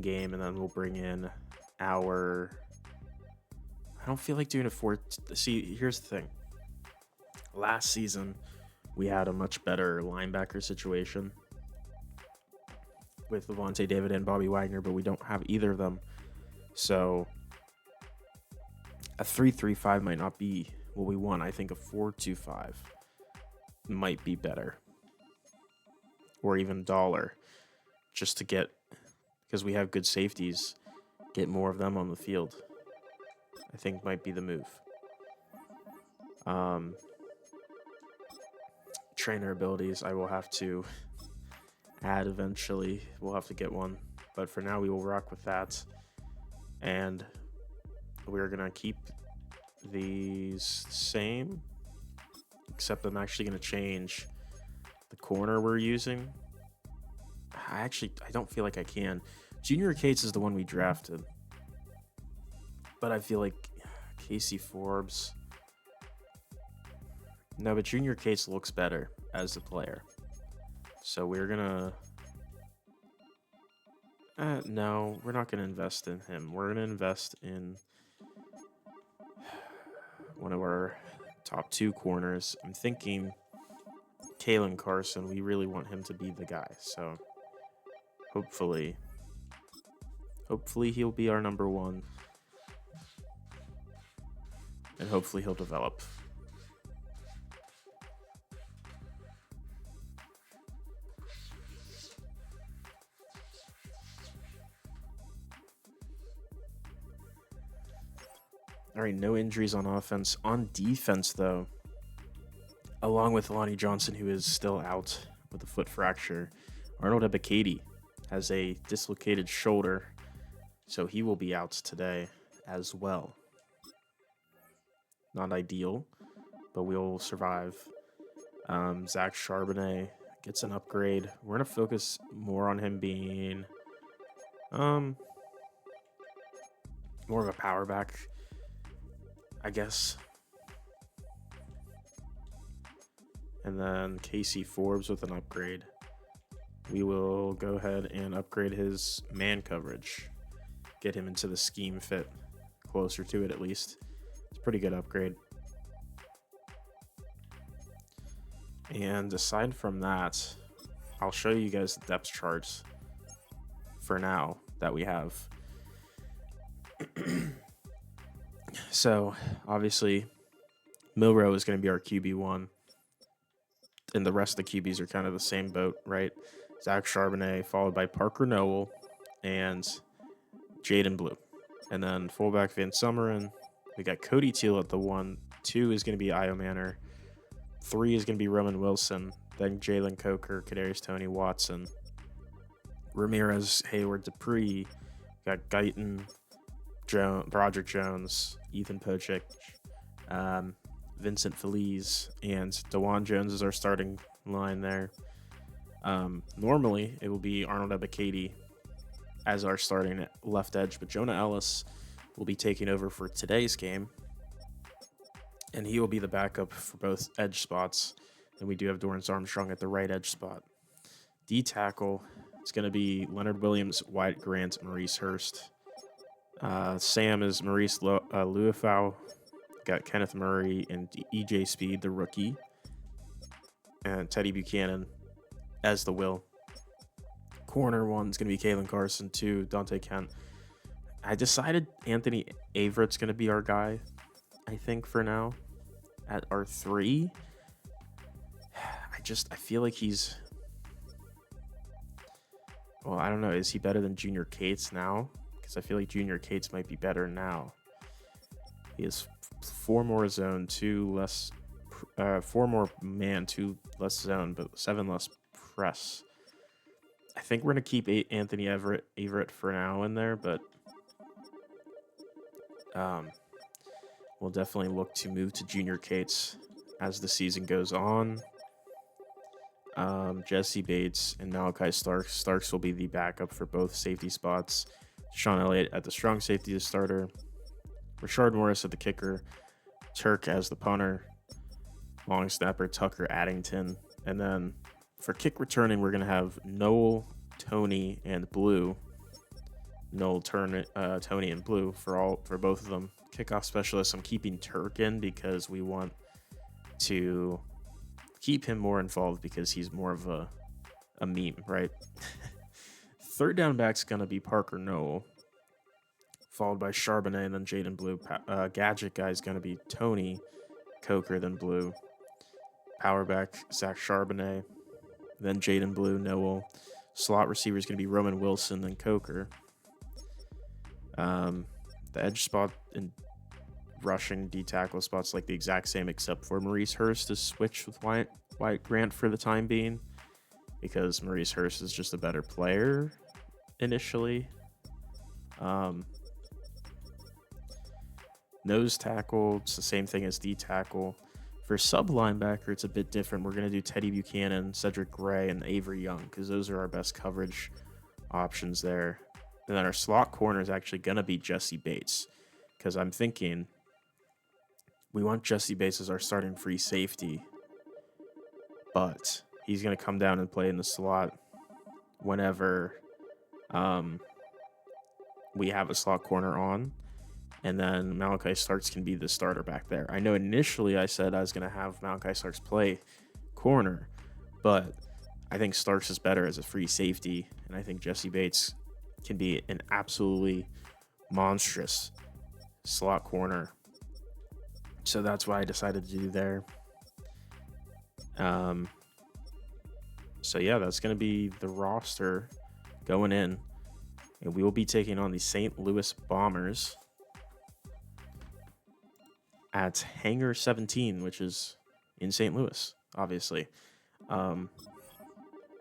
game, and then we'll bring in our... I don't feel like doing a 4... See, here's the thing. Last season, we had a much better linebacker situation with Levante David and Bobby Wagner, but we don't have either of them. So a 3-3-5 might not be what we want. I think a 4-2-5 might be better. Or even dollar, just to get, because we have good safeties, get more of them on the field. I think might be the move. Trainer abilities, I will have to add eventually. We'll have to get one, but for now we will rock with that. And we're gonna keep these same, except I'm actually gonna change the corner we're using. I don't feel like I can. Junior Cates is the one we drafted, but I feel like Casey Forbes. No, but Junior Cates looks better as a player. So we're gonna... no, we're not gonna invest in him. We're gonna invest in one of our top 2 corners. I'm thinking Kalen Carson. We really want him to be the guy. So hopefully he'll be our number 1. And hopefully he'll develop. All right, no injuries on offense. On defense, though, along with Lonnie Johnson, who is still out with a foot fracture, Arnold Ebiketie has a dislocated shoulder, so he will be out today as well. Not ideal, but we'll survive. Zach Charbonnet gets an upgrade. We're going to focus more on him being more of a power back, I guess. And then Casey Forbes with an upgrade. We will go ahead and upgrade his man coverage. Get him into the scheme fit. Closer to it, at least. It's a pretty good upgrade. And aside from that, I'll show you guys the depth charts for now that we have. So, obviously, Milrow is going to be our QB1. And the rest of the QBs are kind of the same boat, right? Zach Charbonnet, followed by Parker Noel and Jaden Blue. And then fullback Van Summeren. We got Cody Teal at the 1. 2 is going to be Io Manor. 3 is going to be Roman Wilson. Then Jalen Coker, Kadarius Toney, Watson. Ramirez, Hayward, Dupree. We got Guyton, Broderick Jones, Ethan Pocic, Vincent Feliz, and DeJuan Jones is our starting line there. Normally, it will be Arnold Ebiketie as our starting left edge, but Jonah Ellis will be taking over for today's game, and he will be the backup for both edge spots. And we do have Dorrance Armstrong at the right edge spot. D-tackle, it's going to be Leonard Williams, Wyatt Grant, Maurice Hurst. Sam is Maurice Luafau. Got Kenneth Murray and EJ Speed, the rookie. And Teddy Buchanan as the will. Corner 1 is going to be Kalen Carson. 2, Dante Kent. I decided Anthony Averett's going to be our guy, I think, for now. At our 3, I feel like he's... Well, I don't know. Is he better than Junior Cates now? Because I feel like Junior Cates might be better now. He has 4 more zone, 2 less, 4 more man, 2 less zone, but 7 less press. I think we're gonna keep Anthony Everett for now in there, but we'll definitely look to move to Junior Cates as the season goes on. Jesse Bates and Malachi Starks. Starks will be the backup for both safety spots. Sean Elliott at the strong safety, the starter. Rashard Morris at the kicker. Turk as the punter. Long snapper Tucker Addington. And then for kick returning, we're going to have Noel, Tony, and Blue. Noel, Tony, and Blue for both of them. Kickoff specialist, I'm keeping Turk in because we want to keep him more involved because he's more of a meme, right? Third down back's going to be Parker Noel, followed by Charbonnet and then Jaden Blue. Gadget guy's going to be Tony, Coker, then Blue. Power back, Zach Charbonnet, then Jaden Blue, Noel. Slot receiver is going to be Roman Wilson, then Coker. The edge spot and rushing D-tackle spots like the exact same, except for Maurice Hurst is switched with Wyatt Grant for the time being because Maurice Hurst is just a better player initially. Nose tackle, it's the same thing as D-tackle. For sub linebacker, it's a bit different. We're going to do Teddy Buchanan, Cedric Gray, and Avery Young because those are our best coverage options there. And then our slot corner is actually going to be Jesse Bates because I'm thinking we want Jesse Bates as our starting free safety, but he's going to come down and play in the slot whenever we have a slot corner on. And then Malachi Starks can be the starter back there. I know initially I said I was going to have Malachi Starks play corner, but I think Starks is better as a free safety, and I think Jesse Bates can be an absolutely monstrous slot corner. So that's why I decided to do there. So yeah, that's going to be the roster going in. And we will be taking on the St. Louis Bombers at Hangar 17, which is in St. Louis, obviously.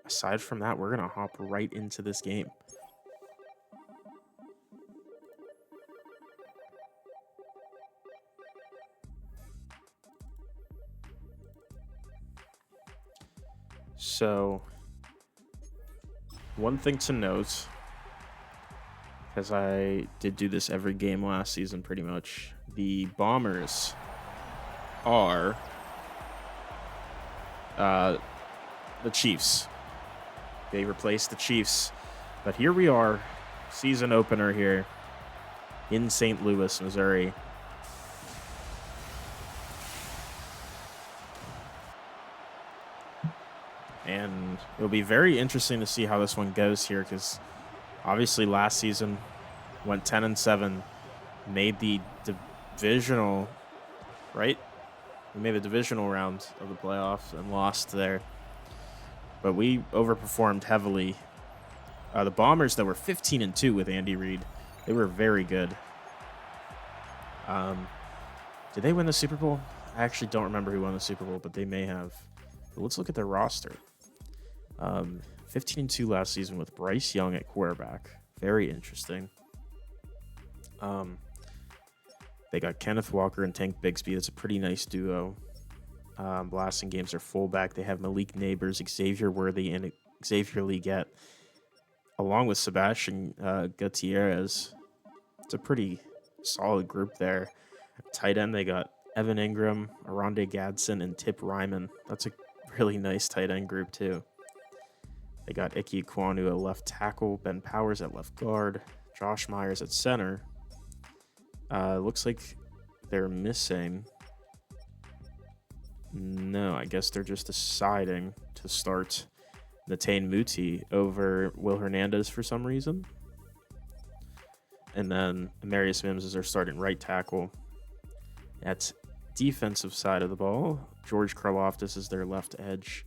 Aside from that, we're going to hop right into this game. So, one thing to note, because I did do this every game last season pretty much, the Bombers are the Chiefs. They replaced the Chiefs. But here we are, season opener here in St. Louis, Missouri. And it'll be very interesting to see how this one goes here because obviously last season went 10-7, made the divisional, right? We made the divisional round of the playoffs and lost there. But we overperformed heavily. The Bombers that were 15-2 with Andy Reid, they were very good. Did they win the Super Bowl? I actually don't remember who won the Super Bowl, but they may have. But let's look at their roster. 15-2 last season with Bryce Young at quarterback. Very interesting. They got Kenneth Walker and Tank Bigsby. That's a pretty nice duo. Blasting games are fullback. They have Malik Neighbors, Xavier Worthy, and Xavier Leggett, along with Sebastian Gutierrez. It's a pretty solid group there. Tight end, they got Evan Ingram, Aronde Gadsden, and Tip Ryman. That's a really nice tight end group, too. They got Ike Kwanu at left tackle, Ben Powers at left guard, Josh Myers at center. Looks like they're missing. No, I guess they're just deciding to start Natane Muti over Will Hernandez for some reason. And then Amarius Mims is their starting right tackle. At defensive side of the ball, George Karloftis is their left edge.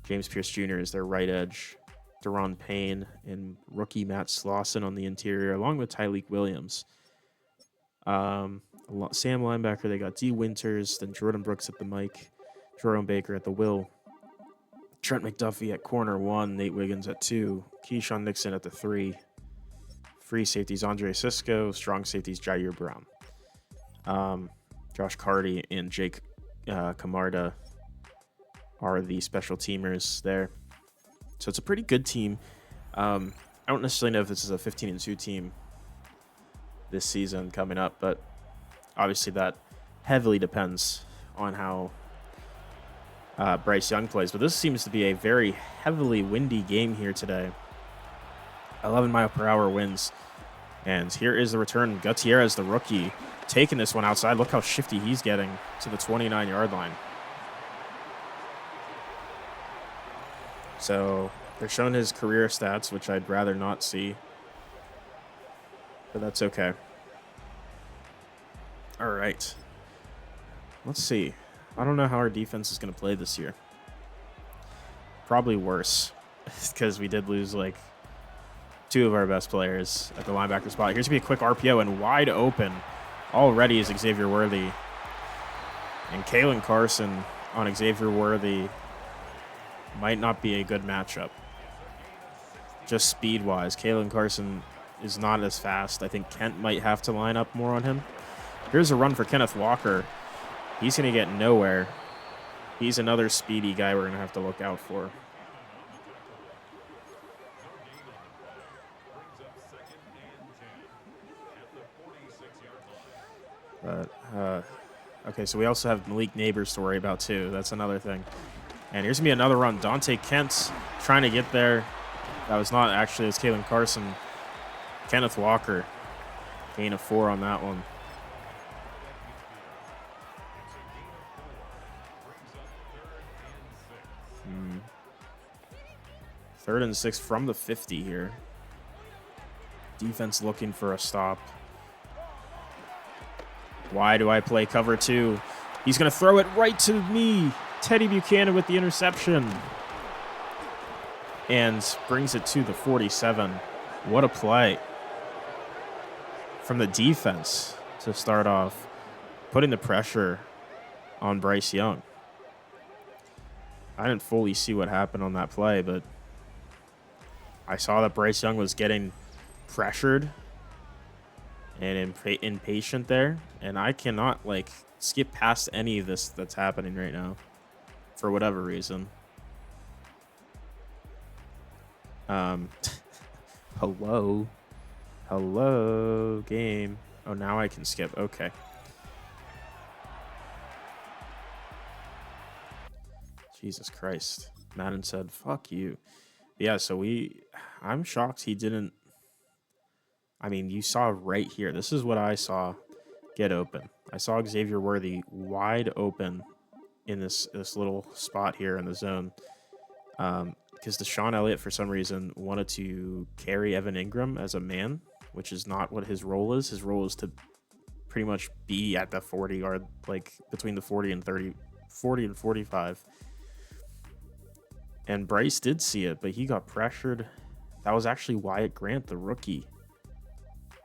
James Pierce Jr. is their right edge. Deron Payne and rookie Matt Slauson on the interior, along with Tyleek Williams. Sam linebacker, they got D. Winters, then Jordan Brooks at the mic, Jerome Baker at the will, Trent McDuffie at corner 1, Nate Wiggins at 2, Keyshawn Nixon at the 3, free safeties Andre Sisco, strong safeties Jair Brown. Josh Carty and Jake Camarda are the special teamers there. So it's a pretty good team. I don't necessarily know if this is a 15-2 team this season coming up, but obviously that heavily depends on how Bryce Young plays. But this seems to be a very heavily windy game here today. 11-mile-per-hour winds. And here is the return. Gutierrez, the rookie, taking this one outside. Look how shifty he's getting to the 29-yard line. So they're showing his career stats, which I'd rather not see. But that's okay. All right. Let's see. I don't know how our defense is going to play this year. Probably worse because we did lose like 2 of our best players at the linebacker spot. Here's going to be a quick RPO and wide open already is Xavier Worthy. And Kalen Carson on Xavier Worthy might not be a good matchup. Just speed-wise, Kalen Carson is not as fast. I think Kent might have to line up more on him. Here's a run for Kenneth Walker. He's going to get nowhere. He's another speedy guy we're going to have to look out for. But, okay, so we also have Malik Neighbors to worry about, too. That's another thing. And here's going to be another run. Dante Kent trying to get there. That was not actually, it's Kalen Carson. Kenneth Walker. Gain of 4 on that one. Third and 6 from the 50 here. Defense looking for a stop. Why do I play cover 2? He's going to throw it right to me. Teddy Buchanan with the interception. And brings it to the 47. What a play from the defense to start off, putting the pressure on Bryce Young. I didn't fully see what happened on that play, but I saw that Bryce Young was getting pressured and impatient there, and I cannot skip past any of this that's happening right now for whatever reason. Hello, game. Oh, now I can skip. Okay. Jesus Christ. Madden said, fuck you. Yeah, so I'm shocked he didn't. I mean, you saw right here. This is what I saw get open. I saw Xavier Worthy wide open in this little spot here in the zone. Because Deshaun Elliott, for some reason, wanted to carry Evan Ingram as a man, which is not what his role is. His role is to pretty much be at the 40-yard, between the 40 and 45. And Bryce did see it, but he got pressured. That was actually Wyatt Grant, the rookie,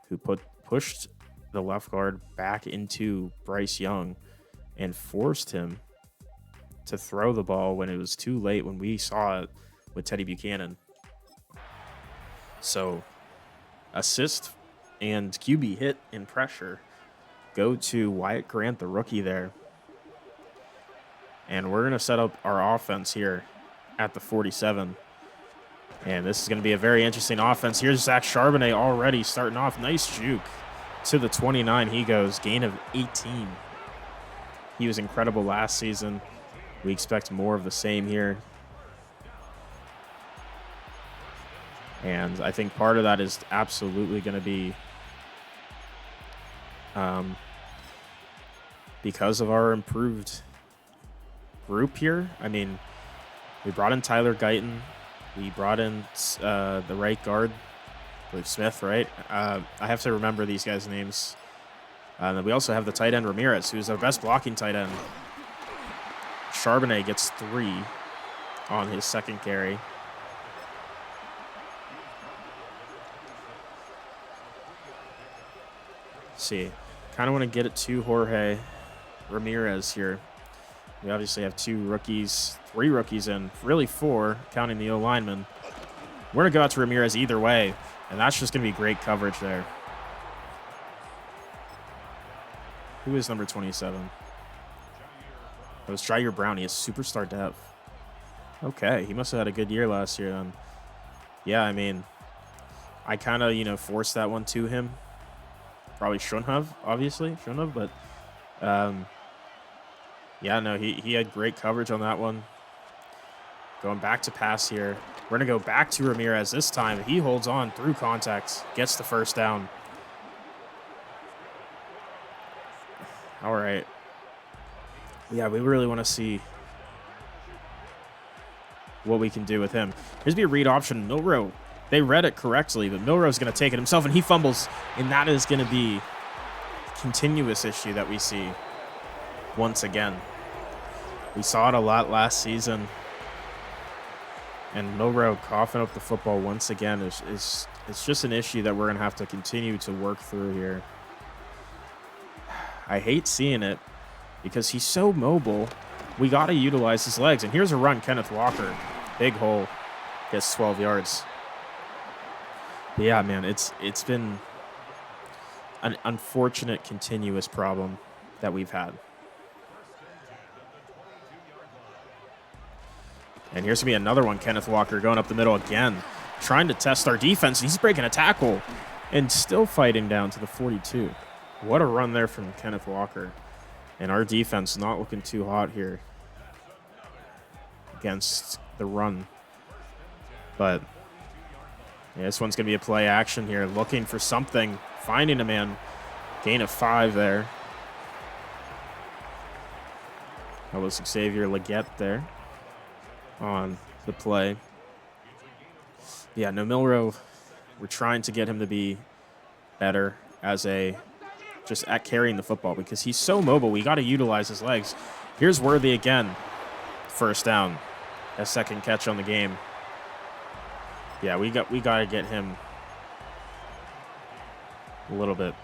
who pushed the left guard back into Bryce Young and forced him to throw the ball when it was too late, when we saw it with Teddy Buchanan. So assist and QB hit and pressure go to Wyatt Grant, the rookie there. And we're going to set up our offense here at the 47. And this is going to be a very interesting offense. Here's Zach Charbonnet already starting off. Nice juke to the 29. He goes. Gain of 18. He was incredible last season. We expect more of the same here. And I think part of that is absolutely going to be because of our improved group here. I mean, we brought in Tyler Guyton. We brought in the right guard, I believe Smith, right? I have to remember these guys' names. And then we also have the tight end Ramirez, who's our best blocking tight end. Charbonnet gets 3 on his second carry. see. Kind of want to get it to Jorge Ramirez here. We obviously have 3 rookies in, really 4, counting the O-lineman. We're going to go out to Ramirez either way, and that's just going to be great coverage there. Who is number 27? It was Jair Brown. He has superstar depth. Okay, he must have had a good year last year then. Yeah, I mean, I kind of, forced that one to him. Probably shouldn't have, obviously. Shouldn't have, but yeah, no, he had great coverage on that one. Going back to pass here. We're going to go back to Ramirez this time. He holds on through contact, gets the first down. All right. Yeah, we really want to see what we can do with him. Here's be a read option. Milrow. They read it correctly, but Milrow's going to take it himself, and he fumbles. And that is going to be a continuous issue that we see once again. We saw it a lot last season. And Milrow coughing up the football once again is just an issue that we're going to have to continue to work through here. I hate seeing it because he's so mobile. We got to utilize his legs. And here's a run, Kenneth Walker. Big hole. Gets 12 yards. But yeah, man, it's been an unfortunate continuous problem that we've had. And here's going to be another one, Kenneth Walker going up the middle again, trying to test our defense. He's breaking a tackle and still fighting down to the 42. What a run there from Kenneth Walker. And our defense not looking too hot here against the run. But yeah, this one's going to be a play action here, looking for something, finding a man. Gain of 5 there. That was Xavier Leggett there on the play. Yeah, no, Milrow, we're trying to get him to be better as just at carrying the football because he's so mobile. We got to utilize his legs. Here's Worthy again. First down. A second catch on the game. Yeah, we got to get him a little bit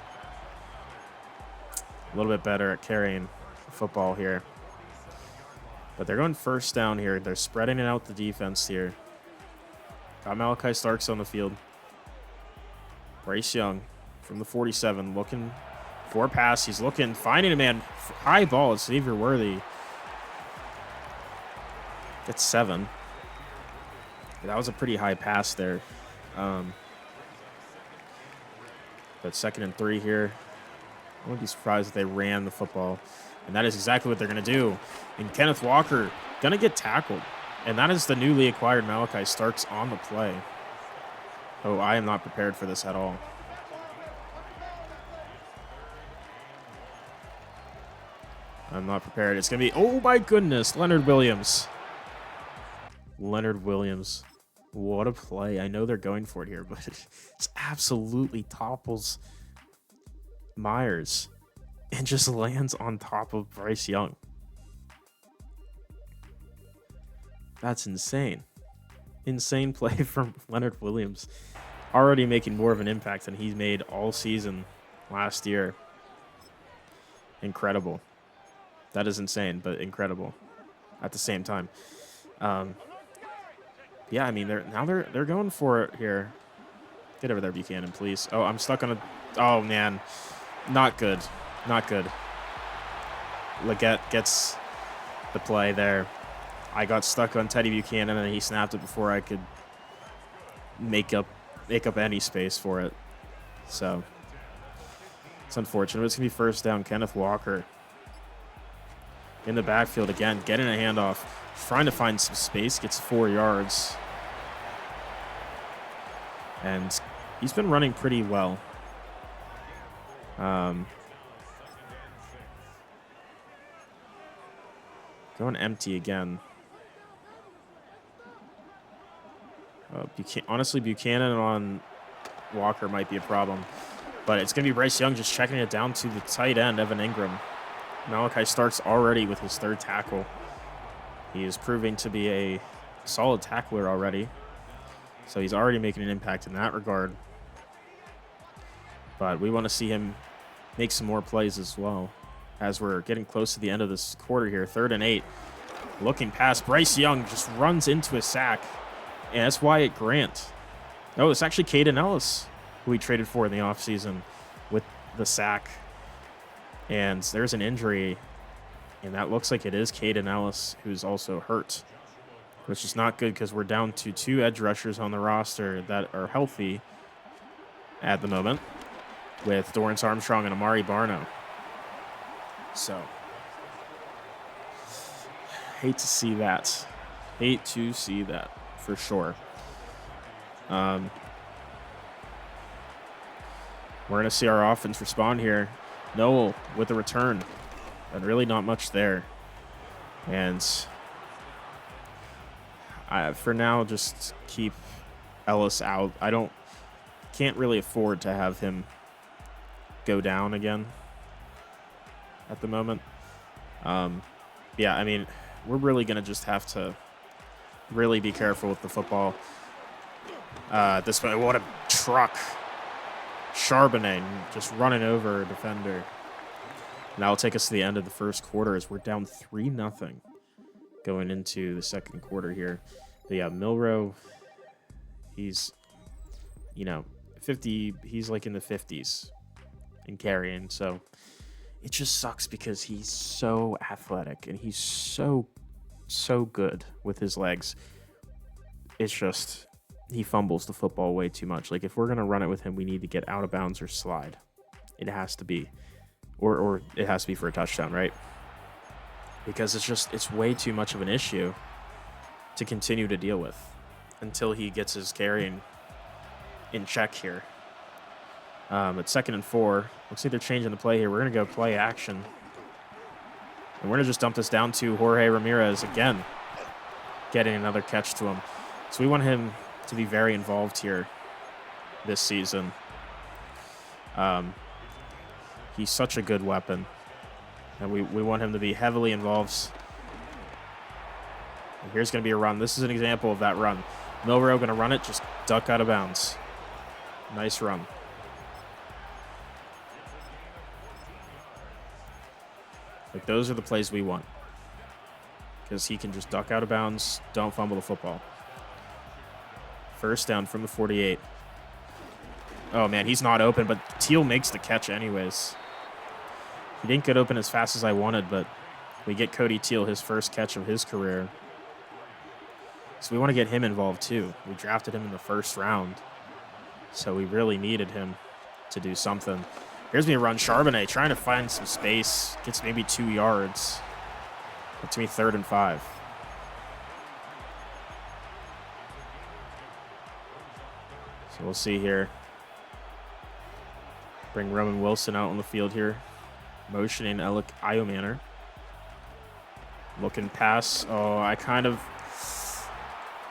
better at carrying the football here. But they're going first down here. They're spreading it out the defense here. Got Malachi Starks on the field. Bryce Young from the 47 looking for a pass. He's looking, finding a man. High ball. It's Xavier Worthy. Gets 7. That was a pretty high pass there. But 2nd and 3 here. I wouldn't be surprised if they ran the football. And that is exactly what they're going to do. And Kenneth Walker going to get tackled. And that is the newly acquired Malachi Starks on the play. Oh, I am not prepared for this at all. I'm not prepared. It's going to be, oh my goodness, Leonard Williams. Leonard Williams. What a play. I know they're going for it here, but it just absolutely topples Myers and just lands on top of Bryce Young. That's insane. Insane play from Leonard Williams. Already making more of an impact than he's made all season last year. Incredible. That is insane, but incredible at the same time. Yeah, I mean, they're going for it here. Get over there, Buchanan, please. Oh, I'm stuck on a... Oh, man. Not good. Not good. Leggett gets the play there. I got stuck on Teddy Buchanan, and he snapped it before I could make up any space for it. So, it's unfortunate. It's going to be first down. Kenneth Walker in the backfield again, getting a handoff. Trying to find some space, gets 4 yards. And he's been running pretty well. Going empty again. Honestly, Buchanan on Walker might be a problem. But it's going to be Bryce Young just checking it down to the tight end, Evan Ingram. Malachi starts already with his 3rd tackle. He is proving to be a solid tackler already. So he's already making an impact in that regard. But we want to see him make some more plays as well. As we're getting close to the end of this quarter here, 3rd and 8. Looking past, Bryce Young just runs into a sack. And that's Wyatt Grant. No, it's actually Caden Ellis, who we traded for in the offseason with the sack. And there's an injury, and that looks like it is Caden Ellis, who's also hurt, which is not good because we're down to 2 edge rushers on the roster that are healthy at the moment with Dorrance Armstrong and Amari Barno. So, hate to see that. Hate to see that, for sure. We're going to see our offense respond here. Noel with the return, and really not much there. And for now, just keep Ellis out. Can't really afford to have him go down again at the moment. Yeah, I mean, we're really going to just have to really be careful with the football. This point, what a truck. Charbonnet just running over a defender. And that'll take us to the end of the first quarter as we're down 3-0 going into the second quarter here. But yeah, Milroe, he's, 50, he's like in the 50s in carrying. So it just sucks because he's so athletic and he's so good with his legs. It's just, he fumbles the football way too much. Like, if we're going to run it with him, we need to get out of bounds or slide. It has to be. Or it has to be for a touchdown, right? Because it's way too much of an issue to continue to deal with until he gets his carrying in check here. It's 2nd and 4. Looks like they're changing the play here. We're going to go play action. And we're going to just dump this down to Jorge Ramirez again, getting another catch to him. So we want him to be very involved here this season. He's such a good weapon, and we want him to be heavily involved. And here's going to be a run. This is an example of that run. Milroe going to run it, just duck out of bounds. Nice run. Like, those are the plays we want, because he can just duck out of bounds, don't fumble the football. First down from the 48. Oh, man, he's not open, but Teal makes the catch anyways. He didn't get open as fast as I wanted, but we get Cody Teal his first catch of his career. So we want to get him involved too. We drafted him in the 1st round, so we really needed him to do something. Here's me run. Charbonnet trying to find some space. Gets maybe 2 yards. It's me 3rd and 5. So we'll see here. Bring Roman Wilson out on the field here. Motioning Alec Iomanner. Looking pass. Oh, I kind of...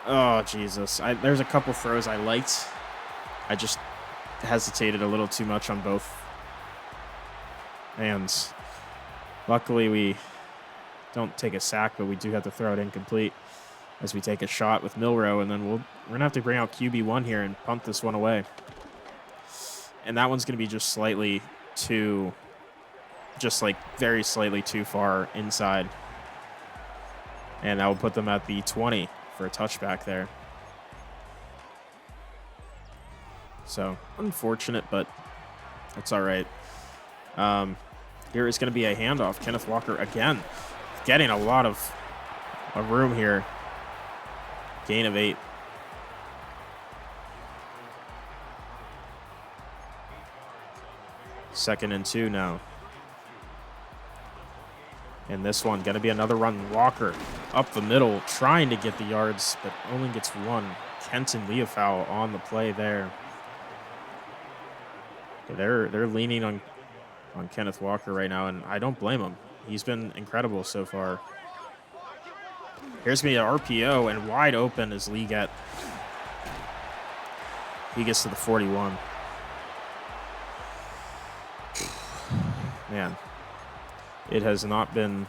Oh, Jesus. There's a couple throws I liked. I just hesitated a little too much on both hands. Luckily, we don't take a sack, but we do have to throw it incomplete as we take a shot with Milroe, and then we're going to have to bring out QB1 here and punt this one away. And that one's going to be just slightly too, just like very slightly too far inside. And that will put them at the 20 for a touchback there. So, unfortunate, but that's all right. Here is going to be a handoff. Kenneth Walker again, getting a lot of room here. Gain of 8. Second and 2 now. And this one going to be another run. Walker up the middle, trying to get the yards, but only gets 1. Kenton Leofow on the play there. They're leaning on Kenneth Walker right now, and I don't blame him. He's been incredible so far. Here's me an RPO, and wide open is Leggett. He gets to the 41. Man, it has not been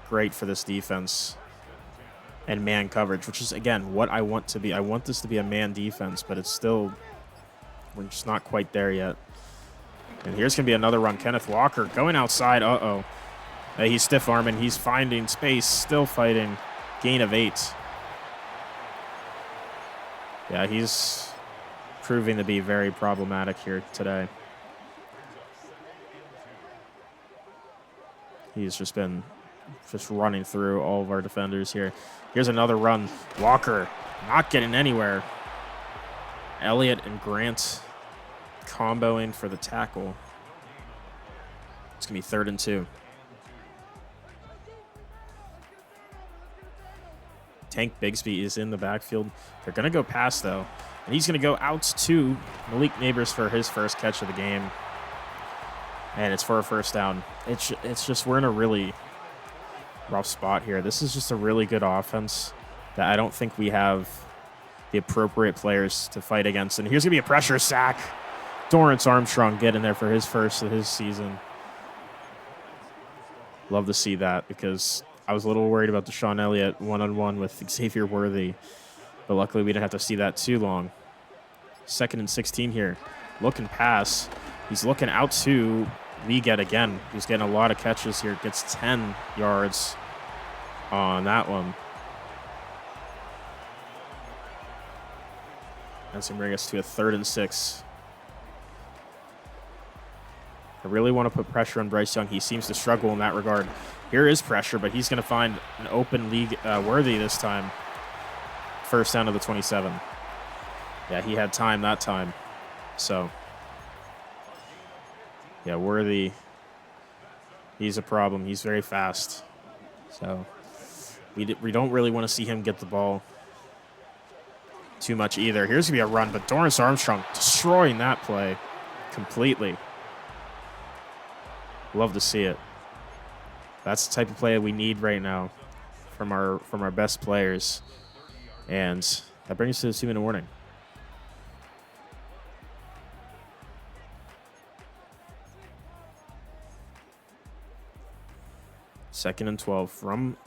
great for this defense and man coverage, which is, again, what I want to be. I want this to be a man defense, but it's still, we're just not quite there yet. And here's going to be another run. Kenneth Walker going outside. Uh-oh. He's stiff-arming. He's finding space. Still fighting. Gain of 8. Yeah, he's proving to be very problematic here today. He's just been running through all of our defenders here. Here's another run. Walker not getting anywhere. Elliott and Grant comboing for the tackle. It's going to be 3rd and 2. Tank Bigsby is in the backfield. They're going to go pass, though. And he's going to go out to Malik Neighbors for his first catch of the game. And it's for a first down. It's just we're in a really rough spot here. This is just a really good offense that I don't think we have the appropriate players to fight against. And here's going to be a pressure sack. Dorrance Armstrong getting there for his first of his season. Love to see that because I was a little worried about Deshaun Elliott one-on-one with Xavier Worthy. But luckily we didn't have to see that too long. 2nd and 16 here. Looking pass. He's looking out to Liget again. He's getting a lot of catches here. Gets 10 yards on that one. That's going to bring us to a 3rd and 6. I really want to put pressure on Bryce Young. He seems to struggle in that regard. Here is pressure, but he's going to find an open league Worthy this time. First down to the 27. Yeah, he had time that time. So, yeah, Worthy, he's a problem. He's very fast. So, we don't really want to see him get the ball too much either. Here's going to be a run, but Dorrance Armstrong destroying that play completely. Love to see it. That's the type of play we need right now from our best players. And that brings us to the 2-minute warning. Second and 12 from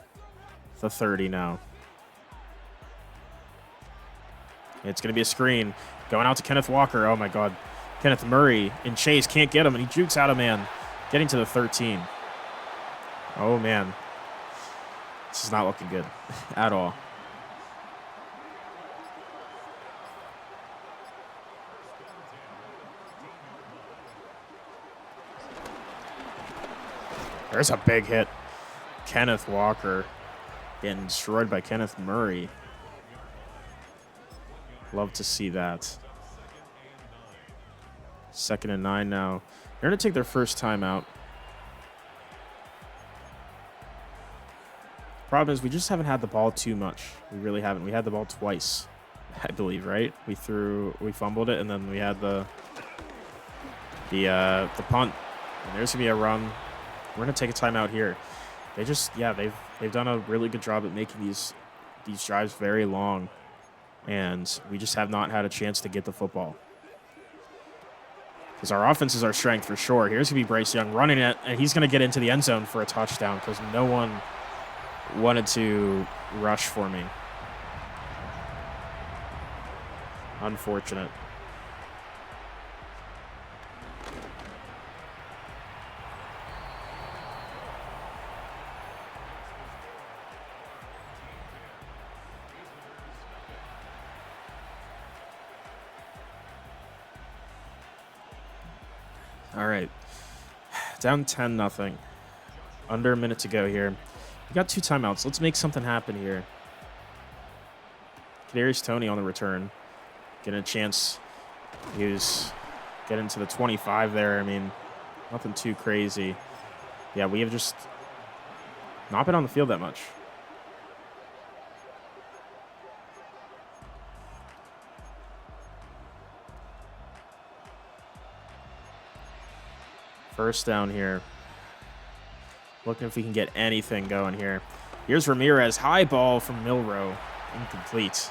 the 30 now. It's going to be a screen. Going out to Kenneth Walker. Oh, my God. Kenneth Murray in chase. Can't get him, and he jukes out a man. Getting to the 13. Oh, man. This is not looking good at all. There's a big hit. Kenneth Walker getting destroyed by Kenneth Murray. Love to see that. 2nd and 9 now. They're going to take their first timeout. Problem is we just haven't had the ball too much. We really haven't. We had the ball twice, I believe, right? We fumbled it, and then we had the punt. And there's going to be a run. We're going to take a timeout here. They've done a really good job at making these drives very long, and we just have not had a chance to get the football. Because our offense is our strength for sure. Here's going to be Bryce Young running it, and he's going to get into the end zone for a touchdown because no one wanted to rush for me. Unfortunate. All right. Down 10-0. Under a minute to go here. We got 2 timeouts. Let's make something happen here. Kadarius Toney on the return. Getting a chance. He was getting to the 25 there. I mean, nothing too crazy. Yeah, we have just not been on the field that much. First down here. Looking if we can get anything going here. Here's Ramirez. High ball from Milrow. Incomplete.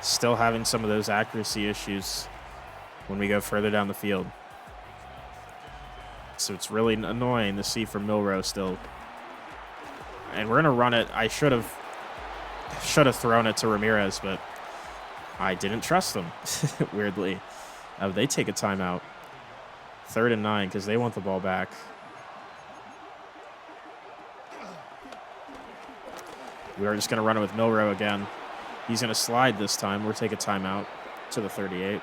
Still having some of those accuracy issues when we go further down the field. So it's really annoying to see from Milrow still. And we're going to run it. I should have thrown it to Ramirez, but I didn't trust them, weirdly. They take a timeout. 3rd and 9 because they want the ball back. We are just going to run it with Milrow again. He's going to slide this time. We'll take a timeout to the 38.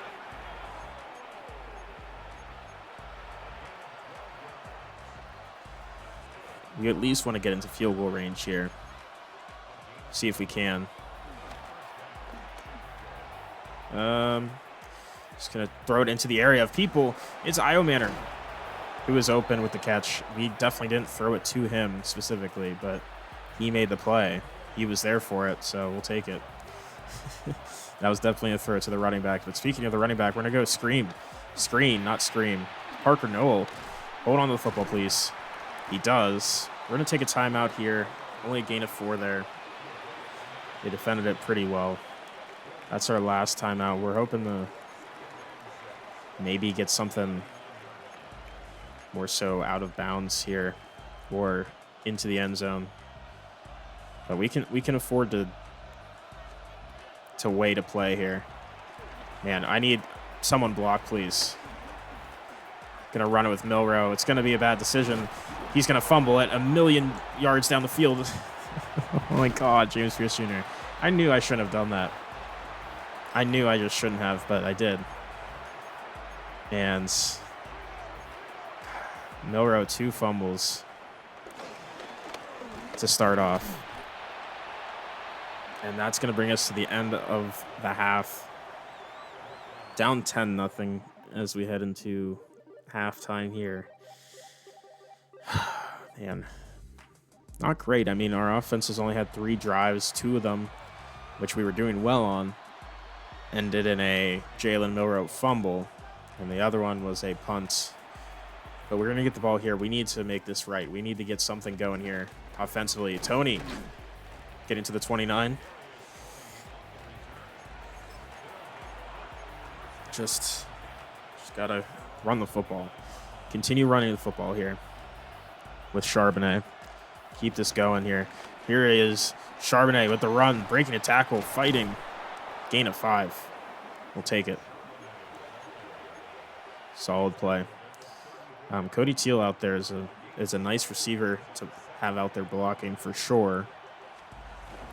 We at least want to get into field goal range here. See if we can. Just going to throw it into the area of people. It's Iomanner who was open with the catch. We definitely didn't throw it to him specifically, but he made the play. He was there for it, so we'll take it. That was definitely a throw to the running back. But speaking of the running back, we're going to go screen, not scream. Parker Noel, hold on to the football, please. He does. We're going to take a timeout here. Only a gain of 4 there. They defended it pretty well. That's our last timeout. We're hoping to maybe get something more so out of bounds here or into the end zone. But we can afford to wait a play here. Man, I need someone block, please. Gonna run it with Milrow. It's gonna be a bad decision. He's gonna fumble it 1,000,000 yards down the field. Oh my God, James Pierce Jr. I knew I shouldn't have done that. I knew I just shouldn't have, but I did. And Milrow 2 fumbles to start off. And that's going to bring us to the end of the half. Down 10-0 as we head into halftime here. Man, not great. I mean, our offense has only had 3 drives. 2 of them, which we were doing well on, ended in a Jalen Milrow fumble. And the other one was a punt. But we're going to get the ball here. We need to make this right. We need to get something going here offensively. Tony getting to the 29. Just got to run the football. Continue running the football here with Charbonnet. Keep this going here. Here is Charbonnet with the run, breaking a tackle, fighting. Gain of 5. We'll take it. Solid play. Cody Teal out there is a nice receiver to have out there blocking for sure.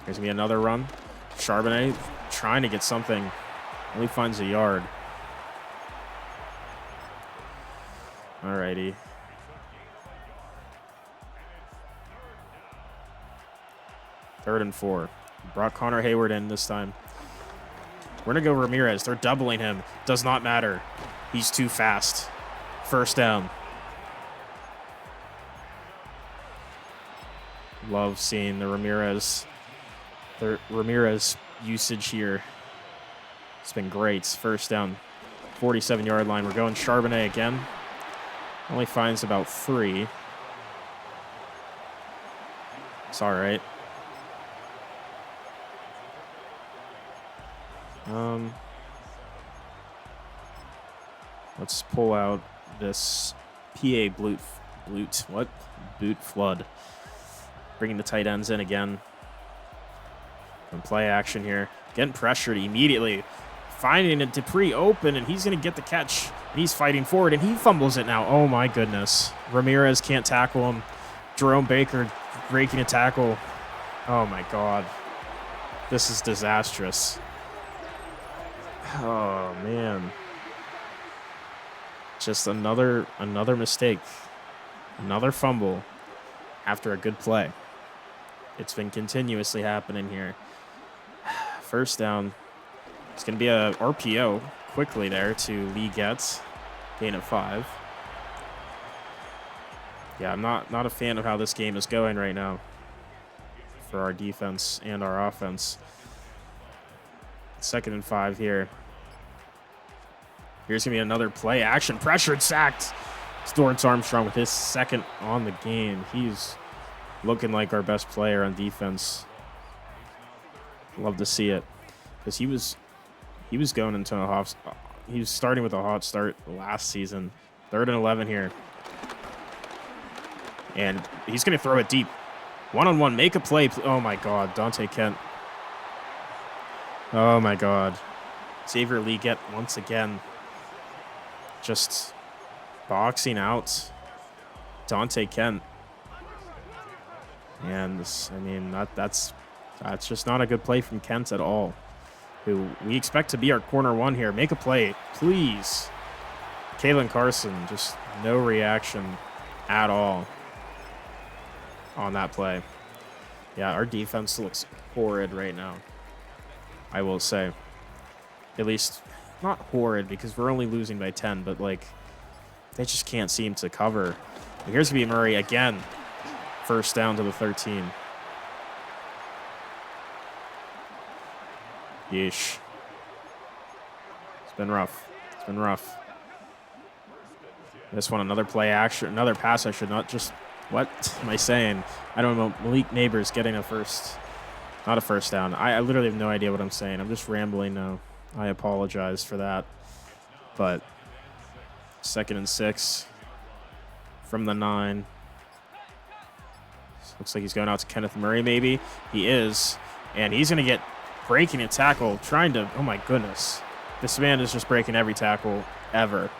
There's going to be another run. Charbonnet trying to get something. Only finds a yard. Alrighty. Third and 4. Brought Connor Hayward in this time. We're going to go Ramirez. They're doubling him. Does not matter. He's too fast. First down. Love seeing the Ramirez usage here. It's been great. First down. 47-yard line. We're going Charbonnet again. Only finds about 3. It's all right. Let's pull out this PA boot flood. Bringing the tight ends in again. And play action here. Getting pressured immediately. Finding a Dupree open, and he's going to get the catch. And he's fighting forward, and he fumbles it now. Oh, my goodness. Ramirez can't tackle him. Jerome Baker breaking a tackle. Oh, my God. This is disastrous. Oh, man. Just another mistake. Another fumble after a good play. It's been continuously happening here. First down. It's going to be a RPO quickly there to Lee Getz. Gain of 5. Yeah, I'm not a fan of how this game is going right now for our defense and our offense. 2nd and 5 here. Here's going to be another play action. Pressured, sacked. It's Dorrance Armstrong with his 2nd on the game. He's looking like our best player on defense. Love to see it. Because he was going into a hot. He was starting with a hot start last season. 3rd and 11 here. And he's going to throw it deep. 1-on-1. Make a play. Oh, my God. Dante Kent. Oh, my God. Xavier Lee get once again. Just boxing out Dante Kent. And this, I mean, that's just not a good play from Kent at all, who we expect to be our corner one here. Make a play, please. Kalen Carson, just no reaction at all on that play. Yeah, our defense looks horrid right now, I will say. At least, not horrid because we're only losing by 10, but like, they just can't seem to cover. But here's going to be Murray again. First down to the 13. Yeesh. It's been rough. It's been rough. This one, another play action, another pass. I should not just, what am I saying? I don't know. Malik Neighbors getting a first, not a first down. I literally have no idea what I'm saying. I'm just rambling now. I apologize for that. But 2nd and 6 from the 9. Looks like he's going out to Kenneth Murray, maybe. He is. And he's going to get breaking a tackle, trying to, oh my goodness. This man is just breaking every tackle ever.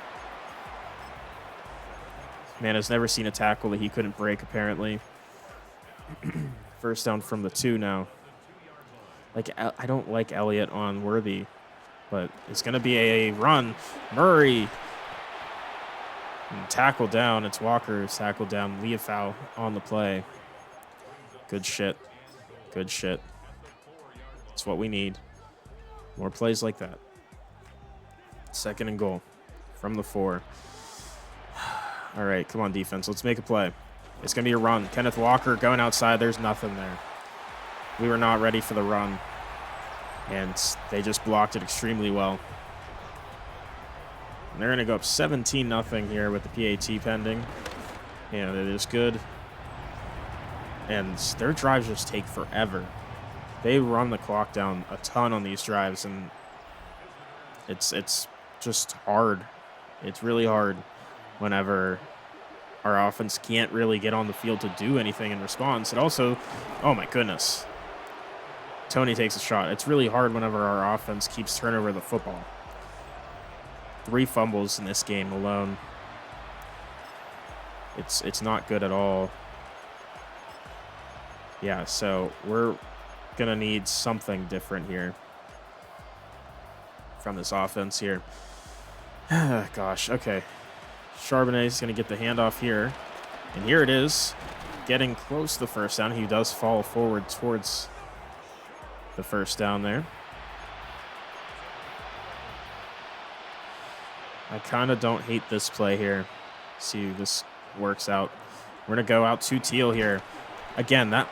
Man has never seen a tackle that he couldn't break, apparently. First down from the 2 now. Like, I don't like Elliott on Worthy, but it's going to be a run. Murray. And tackle down. It's Walker's tackle down. Leofau on the play. Good shit. Good shit. That's what we need. More plays like that. 2nd and goal from the 4. All right, come on, defense. Let's make a play. It's going to be a run. Kenneth Walker going outside. There's nothing there. We were not ready for the run, and they just blocked it extremely well. And they're going to go up 17-0 here with the PAT pending. And it is good. And their drives just take forever. They run the clock down a ton on these drives, and it's just hard. It's really hard whenever our offense can't really get on the field to do anything in response. And also, oh my goodness, Tony takes a shot. It's really hard whenever our offense keeps turning over the football. 3 fumbles in this game alone. It's not good at all. Yeah, so we're going to need something different here from this offense here. Gosh, okay. Charbonnet is going to get the handoff here. And here it is, getting close to the first down. He does fall forward towards the first down there. I kind of don't hate this play here. See if this works out. We're going to go out to Teal here. Again, the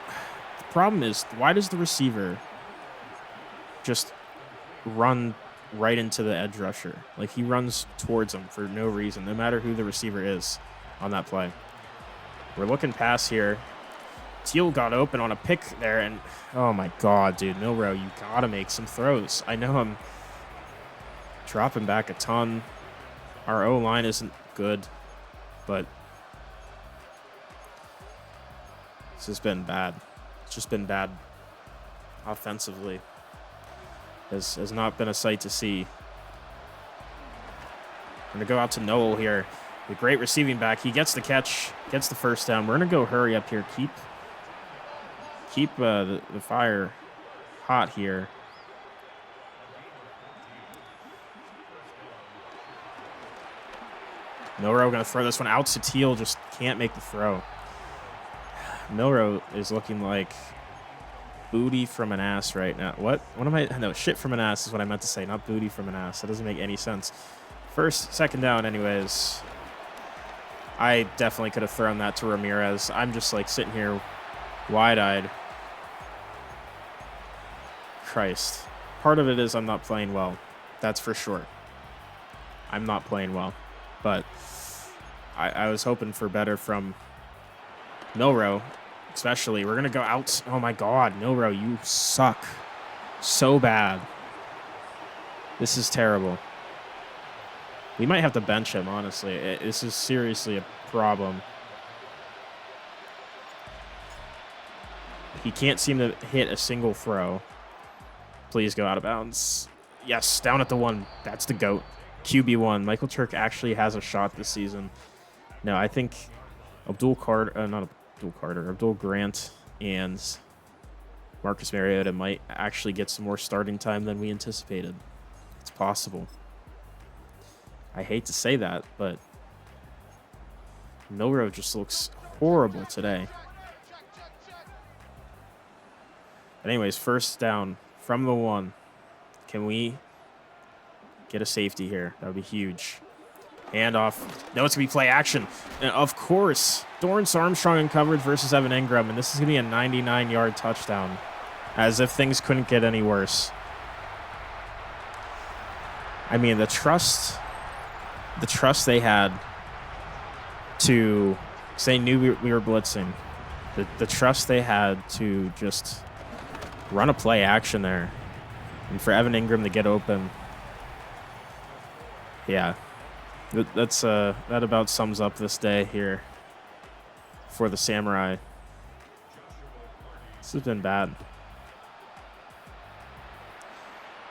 problem is, why does the receiver just run right into the edge rusher? Like, he runs towards him for no reason, no matter who the receiver is on that play. We're looking pass here. Teal got open on a pick there, and oh my God, dude, Milrow, you gotta make some throws. I know I'm dropping back a ton. Our O-line isn't good, but this has been bad. It's just been bad offensively. Has not been a sight to see. I'm going to go out to Noel here. The great receiving back. He gets the catch, gets the first down. We're going to go hurry up here. Keep the fire hot here. Milrow going to throw this one out to Teal. Just can't make the throw. Milrow is looking like booty from an ass right now. What am I? No, shit from an ass is what I meant to say, not booty from an ass. That doesn't make any sense. Second down anyways. I definitely could have thrown that to Ramirez. I'm just like sitting here wide-eyed. Christ. Part of it is I'm not playing well. That's for sure. I'm not playing well. But I was hoping for better from Milrow, especially. We're going to go out. Oh, my God. Milrow, you suck so bad. This is terrible. We might have to bench him, honestly. This is seriously a problem. He can't seem to hit a single throw. Please go out of bounds. Yes, down at the 1. That's the GOAT. QB1. Michael Turk actually has a shot this season. No, I think Abdul Grant and Marcus Mariota might actually get some more starting time than we anticipated. It's possible. I hate to say that, but Milroe just looks horrible today. But anyways, first down from the 1. Can we get a safety here? That would be huge. Handoff. No, it's going to be play action. And of course, Dorrance Armstrong in coverage versus Evan Ingram, and this is going to be a 99-yard touchdown. As if things couldn't get any worse. I mean, the trust they had to, because they knew we were blitzing, the trust they had to just run a play action there, and for Evan Ingram to get open. Yeah, that about sums up this day here for the Samurai. This has been bad.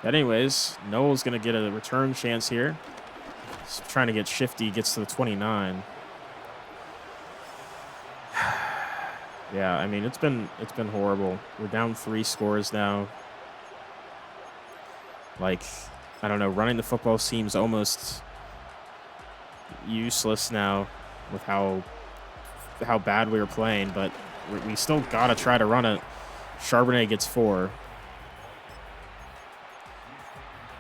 But anyways, Noel's going to get a return chance here. He's trying to get shifty, gets to the 29. Yeah, I mean, it's been horrible. We're down 3 scores now. Like, I don't know, running the football seems almost useless now with how bad we were playing, but we still got to try to run it. Charbonnet gets 4.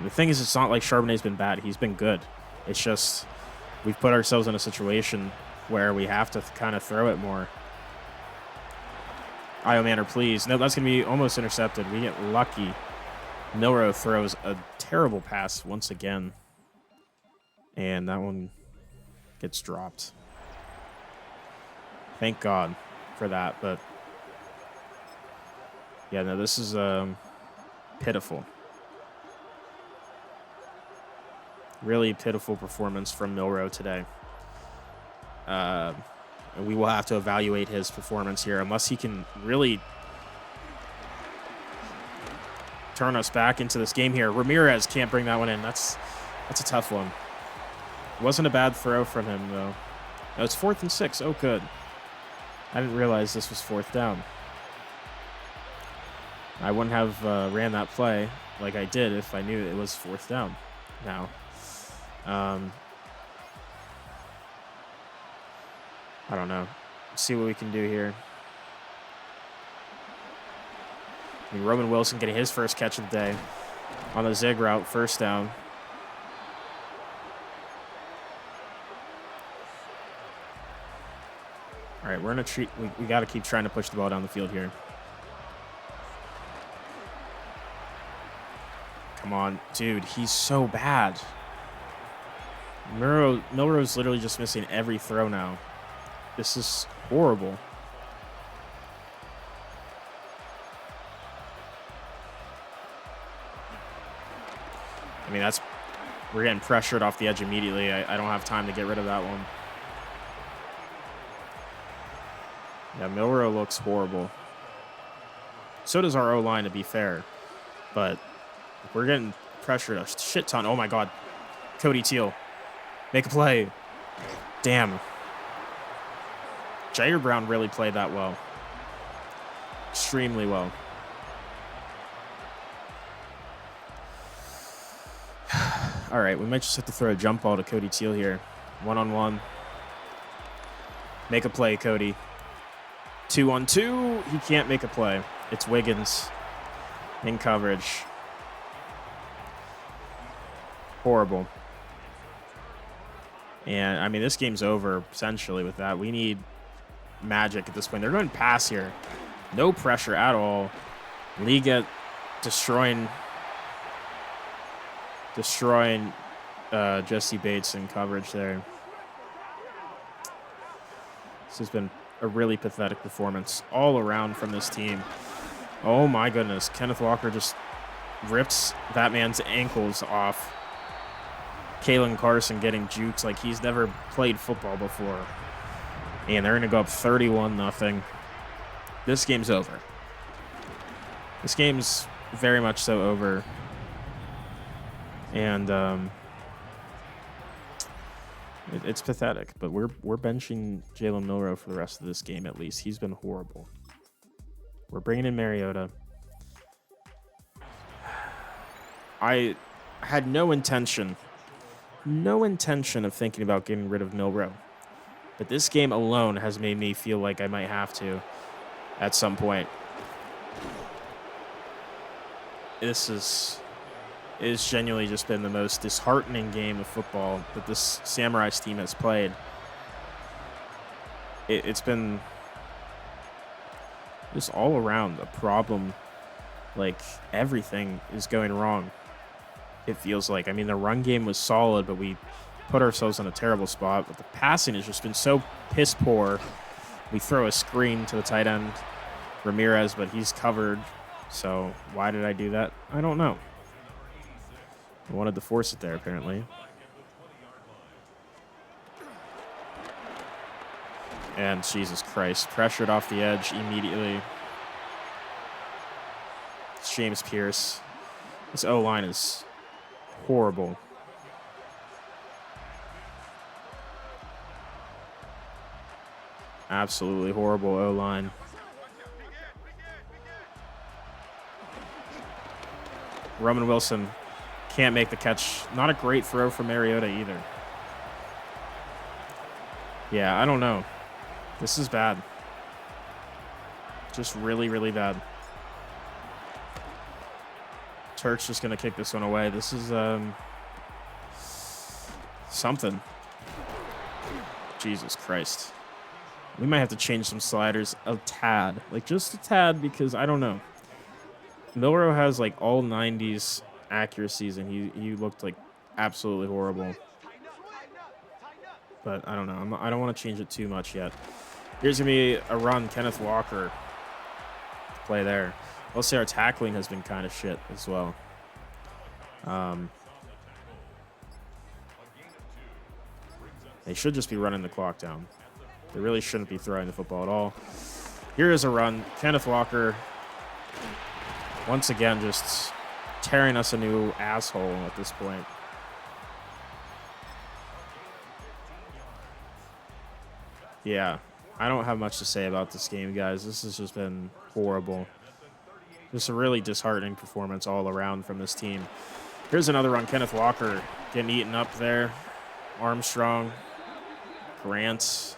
The thing is, it's not like Charbonnet's been bad. He's been good. It's just we've put ourselves in a situation where we have to kind of throw it more. Iomanor, please. No, that's going to be almost intercepted. We get lucky. Milroe throws a terrible pass once again. And that one gets dropped. Thank God for that. But, yeah, no, this is pitiful. Really pitiful performance from Milroe today. And we will have to evaluate his performance here unless he can really turn us back into this game here. Ramirez can't bring that one in. That's a tough one. Wasn't a bad throw from him, though. No, it's 4th and 6. Oh, good. I didn't realize this was 4th down. I wouldn't have ran that play like I did if I knew it was 4th down now. I don't know. Let's see what we can do here. I mean, Roman Wilson getting his first catch of the day on the zig route, first down. All right, we're gonna treat. We got to keep trying to push the ball down the field here. Come on, dude. He's so bad. Milroe's literally just missing every throw now. This is horrible. I mean, we're getting pressured off the edge immediately. I don't have time to get rid of that one. Yeah, Milroe looks horrible. So does our O-line, to be fair. But we're getting pressured a shit ton. Oh, my God. Cody Teal. Make a play. Damn. Jair Brown really played that well. Extremely well. All right, we might just have to throw a jump ball to Cody Teal here. 1-on-1. Make a play, Cody. 2-on-2. He can't make a play. It's Wiggins in coverage. Horrible. And, I mean, this game's over, essentially, with that. We need magic at this point. They're going to pass here. No pressure at all. Liga destroying Jesse Bates in coverage there. This has been a really pathetic performance all around from this team. Oh, my goodness. Kenneth Walker just rips that man's ankles off. Kalen Carson getting juked like he's never played football before. And they're going to go up 31-0. This game's over. This game's very much so over. And It's pathetic, but we're benching Jalen Milroe for the rest of this game at least. He's been horrible. We're bringing in Mariota. I had no intention of thinking about getting rid of Milroe. But this game alone has made me feel like I might have to at some point. It's genuinely just been the most disheartening game of football that this Samurais team has played. It's been just all around a problem. Like, everything is going wrong, it feels like. I mean, the run game was solid, but we put ourselves in a terrible spot. But the passing has just been so piss poor. We throw a screen to the tight end, Ramirez, but he's covered. So why did I do that? I don't know. I wanted to force it there, apparently. And Jesus Christ, pressured off the edge immediately. It's James Pierce. This O-line is horrible. Absolutely horrible O-line. Roman Wilson can't make the catch. Not a great throw for Mariota either. Yeah, I don't know. This is bad. Just really, really bad. Turk's just going to kick this one away. This is something. Jesus Christ. We might have to change some sliders a tad. Like, just a tad, because I don't know. Milroe has, like, all 90s accuracies, and he looked, like, absolutely horrible. But I don't know. I don't want to change it too much yet. Here's going to be a run. Kenneth Walker play there. I'll say our tackling has been kind of shit as well. They should just be running the clock down. They really shouldn't be throwing the football at all. Here is a run. Kenneth Walker, once again, just tearing us a new asshole at this point. Yeah, I don't have much to say about this game, guys. This has just been horrible. Just a really disheartening performance all around from this team. Here's another run. Kenneth Walker getting eaten up there. Armstrong, Grant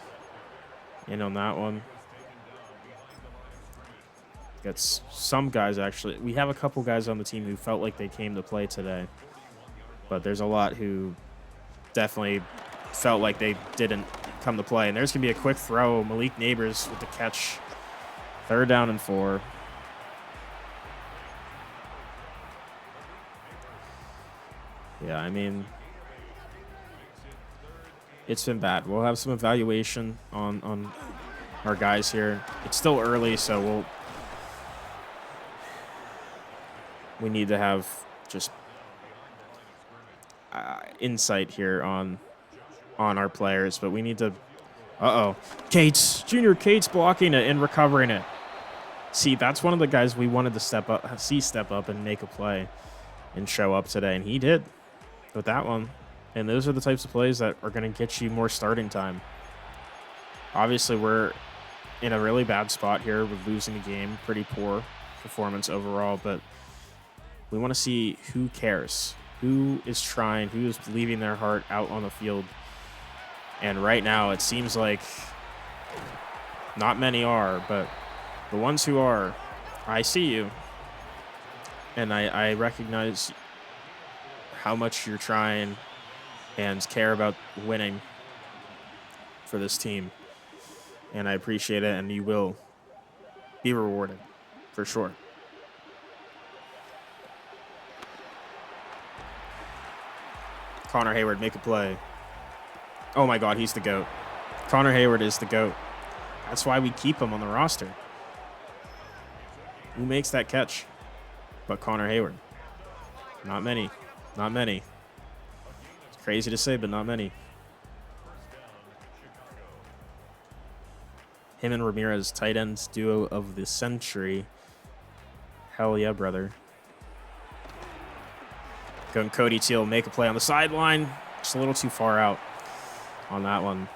in on that one. Got some guys, actually. We have a couple guys on the team who felt like they came to play today. But there's a lot who definitely felt like they didn't come to play. And there's going to be a quick throw. Malik Neighbors with the catch. 3rd down and 4. Yeah, I mean, it's been bad. We'll have some evaluation on our guys here. It's still early, so we need to have just insight here on our players, but we need to. Cates, Junior Cates blocking it and recovering it. See, that's one of the guys we wanted to step up and make a play and show up today, and he did with that one. And those are the types of plays that are going to get you more starting time. Obviously, we're in a really bad spot here with losing the game. Pretty poor performance overall, but we want to see who cares, who is trying, who is leaving their heart out on the field. And right now, it seems like not many are, but the ones who are, I see you. And I recognize how much you're trying and care about winning for this team. And I appreciate it, and you will be rewarded for sure. Connor Hayward, make a play. Oh my God, he's the GOAT. Connor Hayward is the GOAT. That's why we keep him on the roster. Who makes that catch but Connor Hayward? Not many. Not many. It's crazy to say, but not many. Him and Ramirez, tight ends duo of the century. Hell yeah, brother. Going Cody Teal, make a play on the sideline. Just a little too far out. on that one.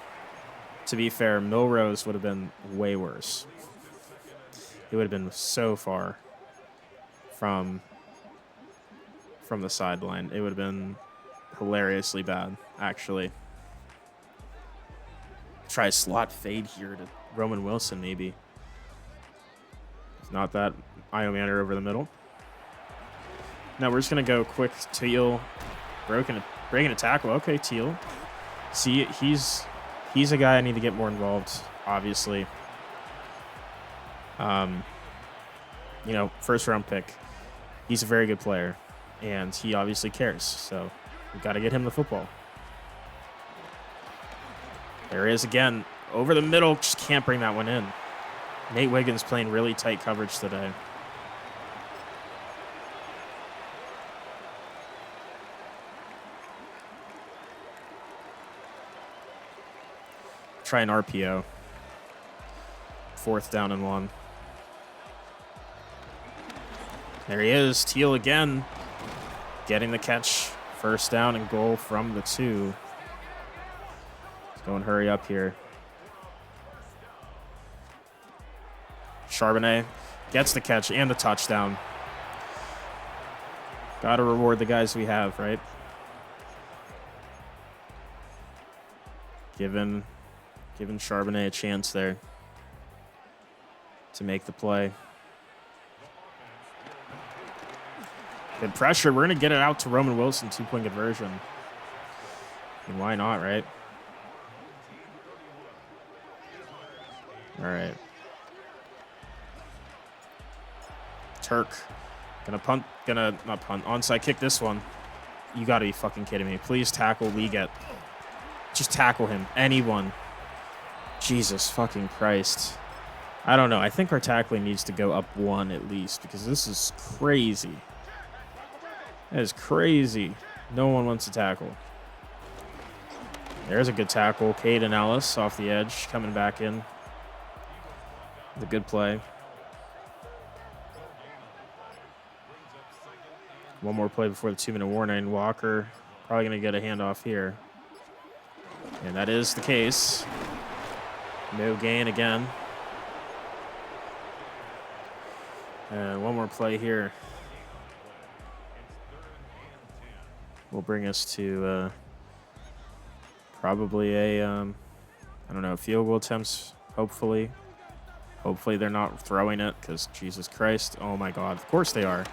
To be fair, Milrose would have been way worse. He would have been so far from the sideline. It would have been hilariously bad, actually. Try a slot fade here to Roman Wilson, maybe. If not that, Iomander over the middle. Now we're just going to go quick. Teal breaking a tackle. Okay, Teal. See, he's a guy I need to get more involved, obviously. You know, first round pick. He's a very good player, and he obviously cares. So we've got to get him the football. There he is again. Over the middle. Just can't bring that one in. Nate Wiggins playing really tight coverage today. Try an RPO. 4th down and 1. There he is. Teal again. Getting the catch. 1st down and goal from the 2. Let's go and hurry up here. Charbonnet gets the catch and the touchdown. Got to reward the guys we have, right? Giving Charbonnet a chance there to make the play. Good pressure. We're going to get it out to Roman Wilson, 2-point conversion. And why not, right? All right. Turk. Not punt, onside kick this one. You got to be fucking kidding me. Please tackle Liget. Just tackle him. Anyone. Jesus fucking Christ. I don't know. I think our tackling needs to go up 1 at least because this is crazy. That is crazy. No one wants to tackle. There's a good tackle. Caden Ellis off the edge coming back in. The good play. One more play before the 2-minute warning. Walker probably going to get a handoff here. And that is the case. No gain again. And one more play here will bring us to probably a, I don't know, field goal attempts, hopefully. Hopefully they're not throwing it because, Jesus Christ, oh my God, of course they are.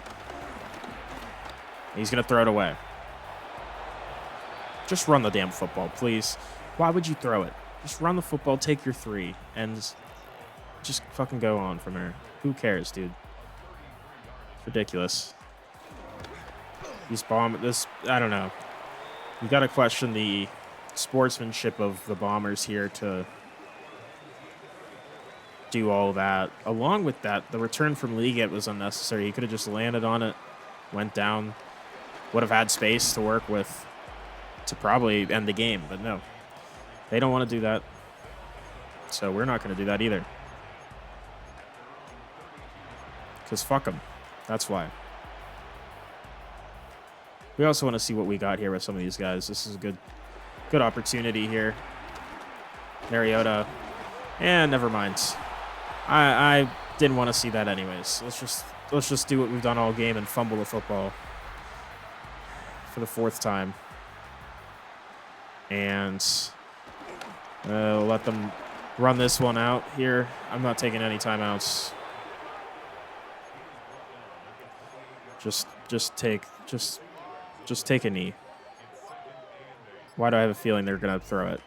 He's going to throw it away. Just run the damn football, please. Why would you throw it? Just run the football, take your 3, and just fucking go on from there. Who cares, dude? It's ridiculous. I don't know. You got to question the sportsmanship of the Bombers here to do all that. Along with that, the return from Liget was unnecessary. He could have just landed on it, went down, would have had space to work with to probably end the game, but no. They don't want to do that, so we're not going to do that either. Because fuck them. That's why. We also want to see what we got here with some of these guys. This is a good opportunity here. Mariota. And never mind. I didn't want to see that anyways. Let's just do what we've done all game and fumble the football for the 4th time. And let them run this one out here. I'm not taking any timeouts. Just take a knee. Why do I have a feeling they're going to throw it?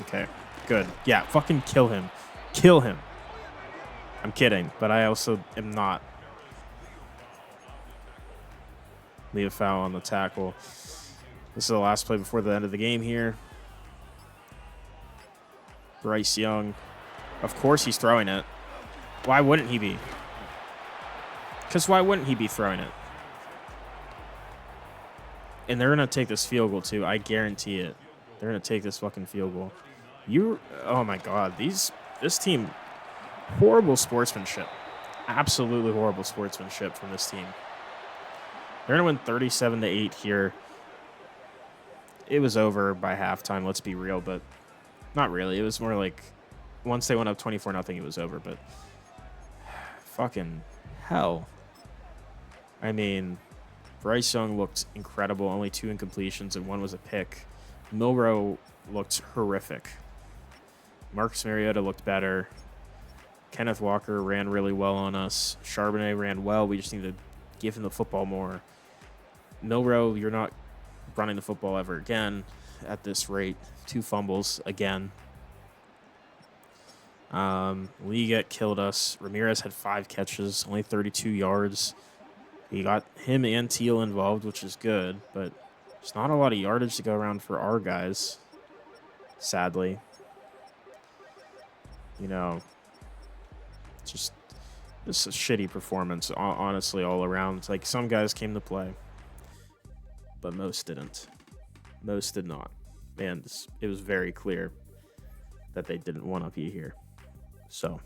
Okay, good. Yeah, fucking kill him. Kill him. I'm kidding, but I also am not. Leave a foul on the tackle. This is the last play before the end of the game here. Bryce Young. Of course he's throwing it. Why wouldn't he be? Because why wouldn't he be throwing it? And they're going to take this field goal too. I guarantee it. They're going to take this fucking field goal. Oh my God. This team, horrible sportsmanship. Absolutely horrible sportsmanship from this team. They're going to win 37-8 here. it was over by halftime. Let's be real, but not really. It was more like once they went up 24-0, it was over. But fucking hell. I mean, Bryce Young looked incredible. Only 2 incompletions and 1 was a pick. Milroe looked horrific. Marcus Mariota looked better. Kenneth Walker ran really well on us. Charbonnet ran well. We just need to give him the football more. Milroe, you're not running the football ever again at this rate. 2 fumbles again. Liget killed us. Ramirez had 5 catches, only 32 yards. You got him and Teal involved, which is good, but there's not a lot of yardage to go around for our guys, sadly. You know, just this is a shitty performance, honestly, all around. It's like some guys came to play, but most didn't. Most did not. And it was very clear that they didn't want to be here. So,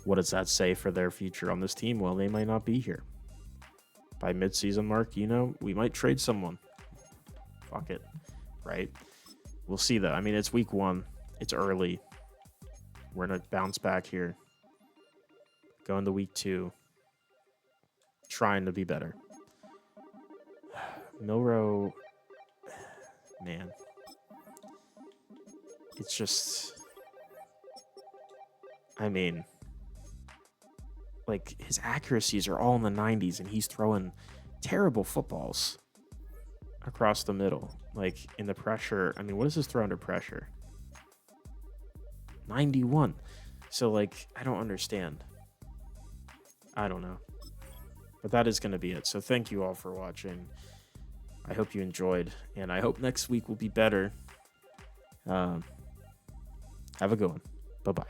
what does that say for their future on this team? Well, they might not be here. By midseason mark, you know, we might trade someone. Fuck it, right? We'll see, though. I mean, it's week 1. It's early. We're going to bounce back here. Go into week 2. Trying to be better. Milroe, man. It's just... I mean, like, his accuracies are all in the 90s, and he's throwing terrible footballs across the middle. Like, in the pressure, I mean, what is his throw under pressure? 91. So, like, I don't understand. I don't know. But that is going to be it. So thank you all for watching. I hope you enjoyed, and I hope next week will be better. Have a good one. Bye-bye.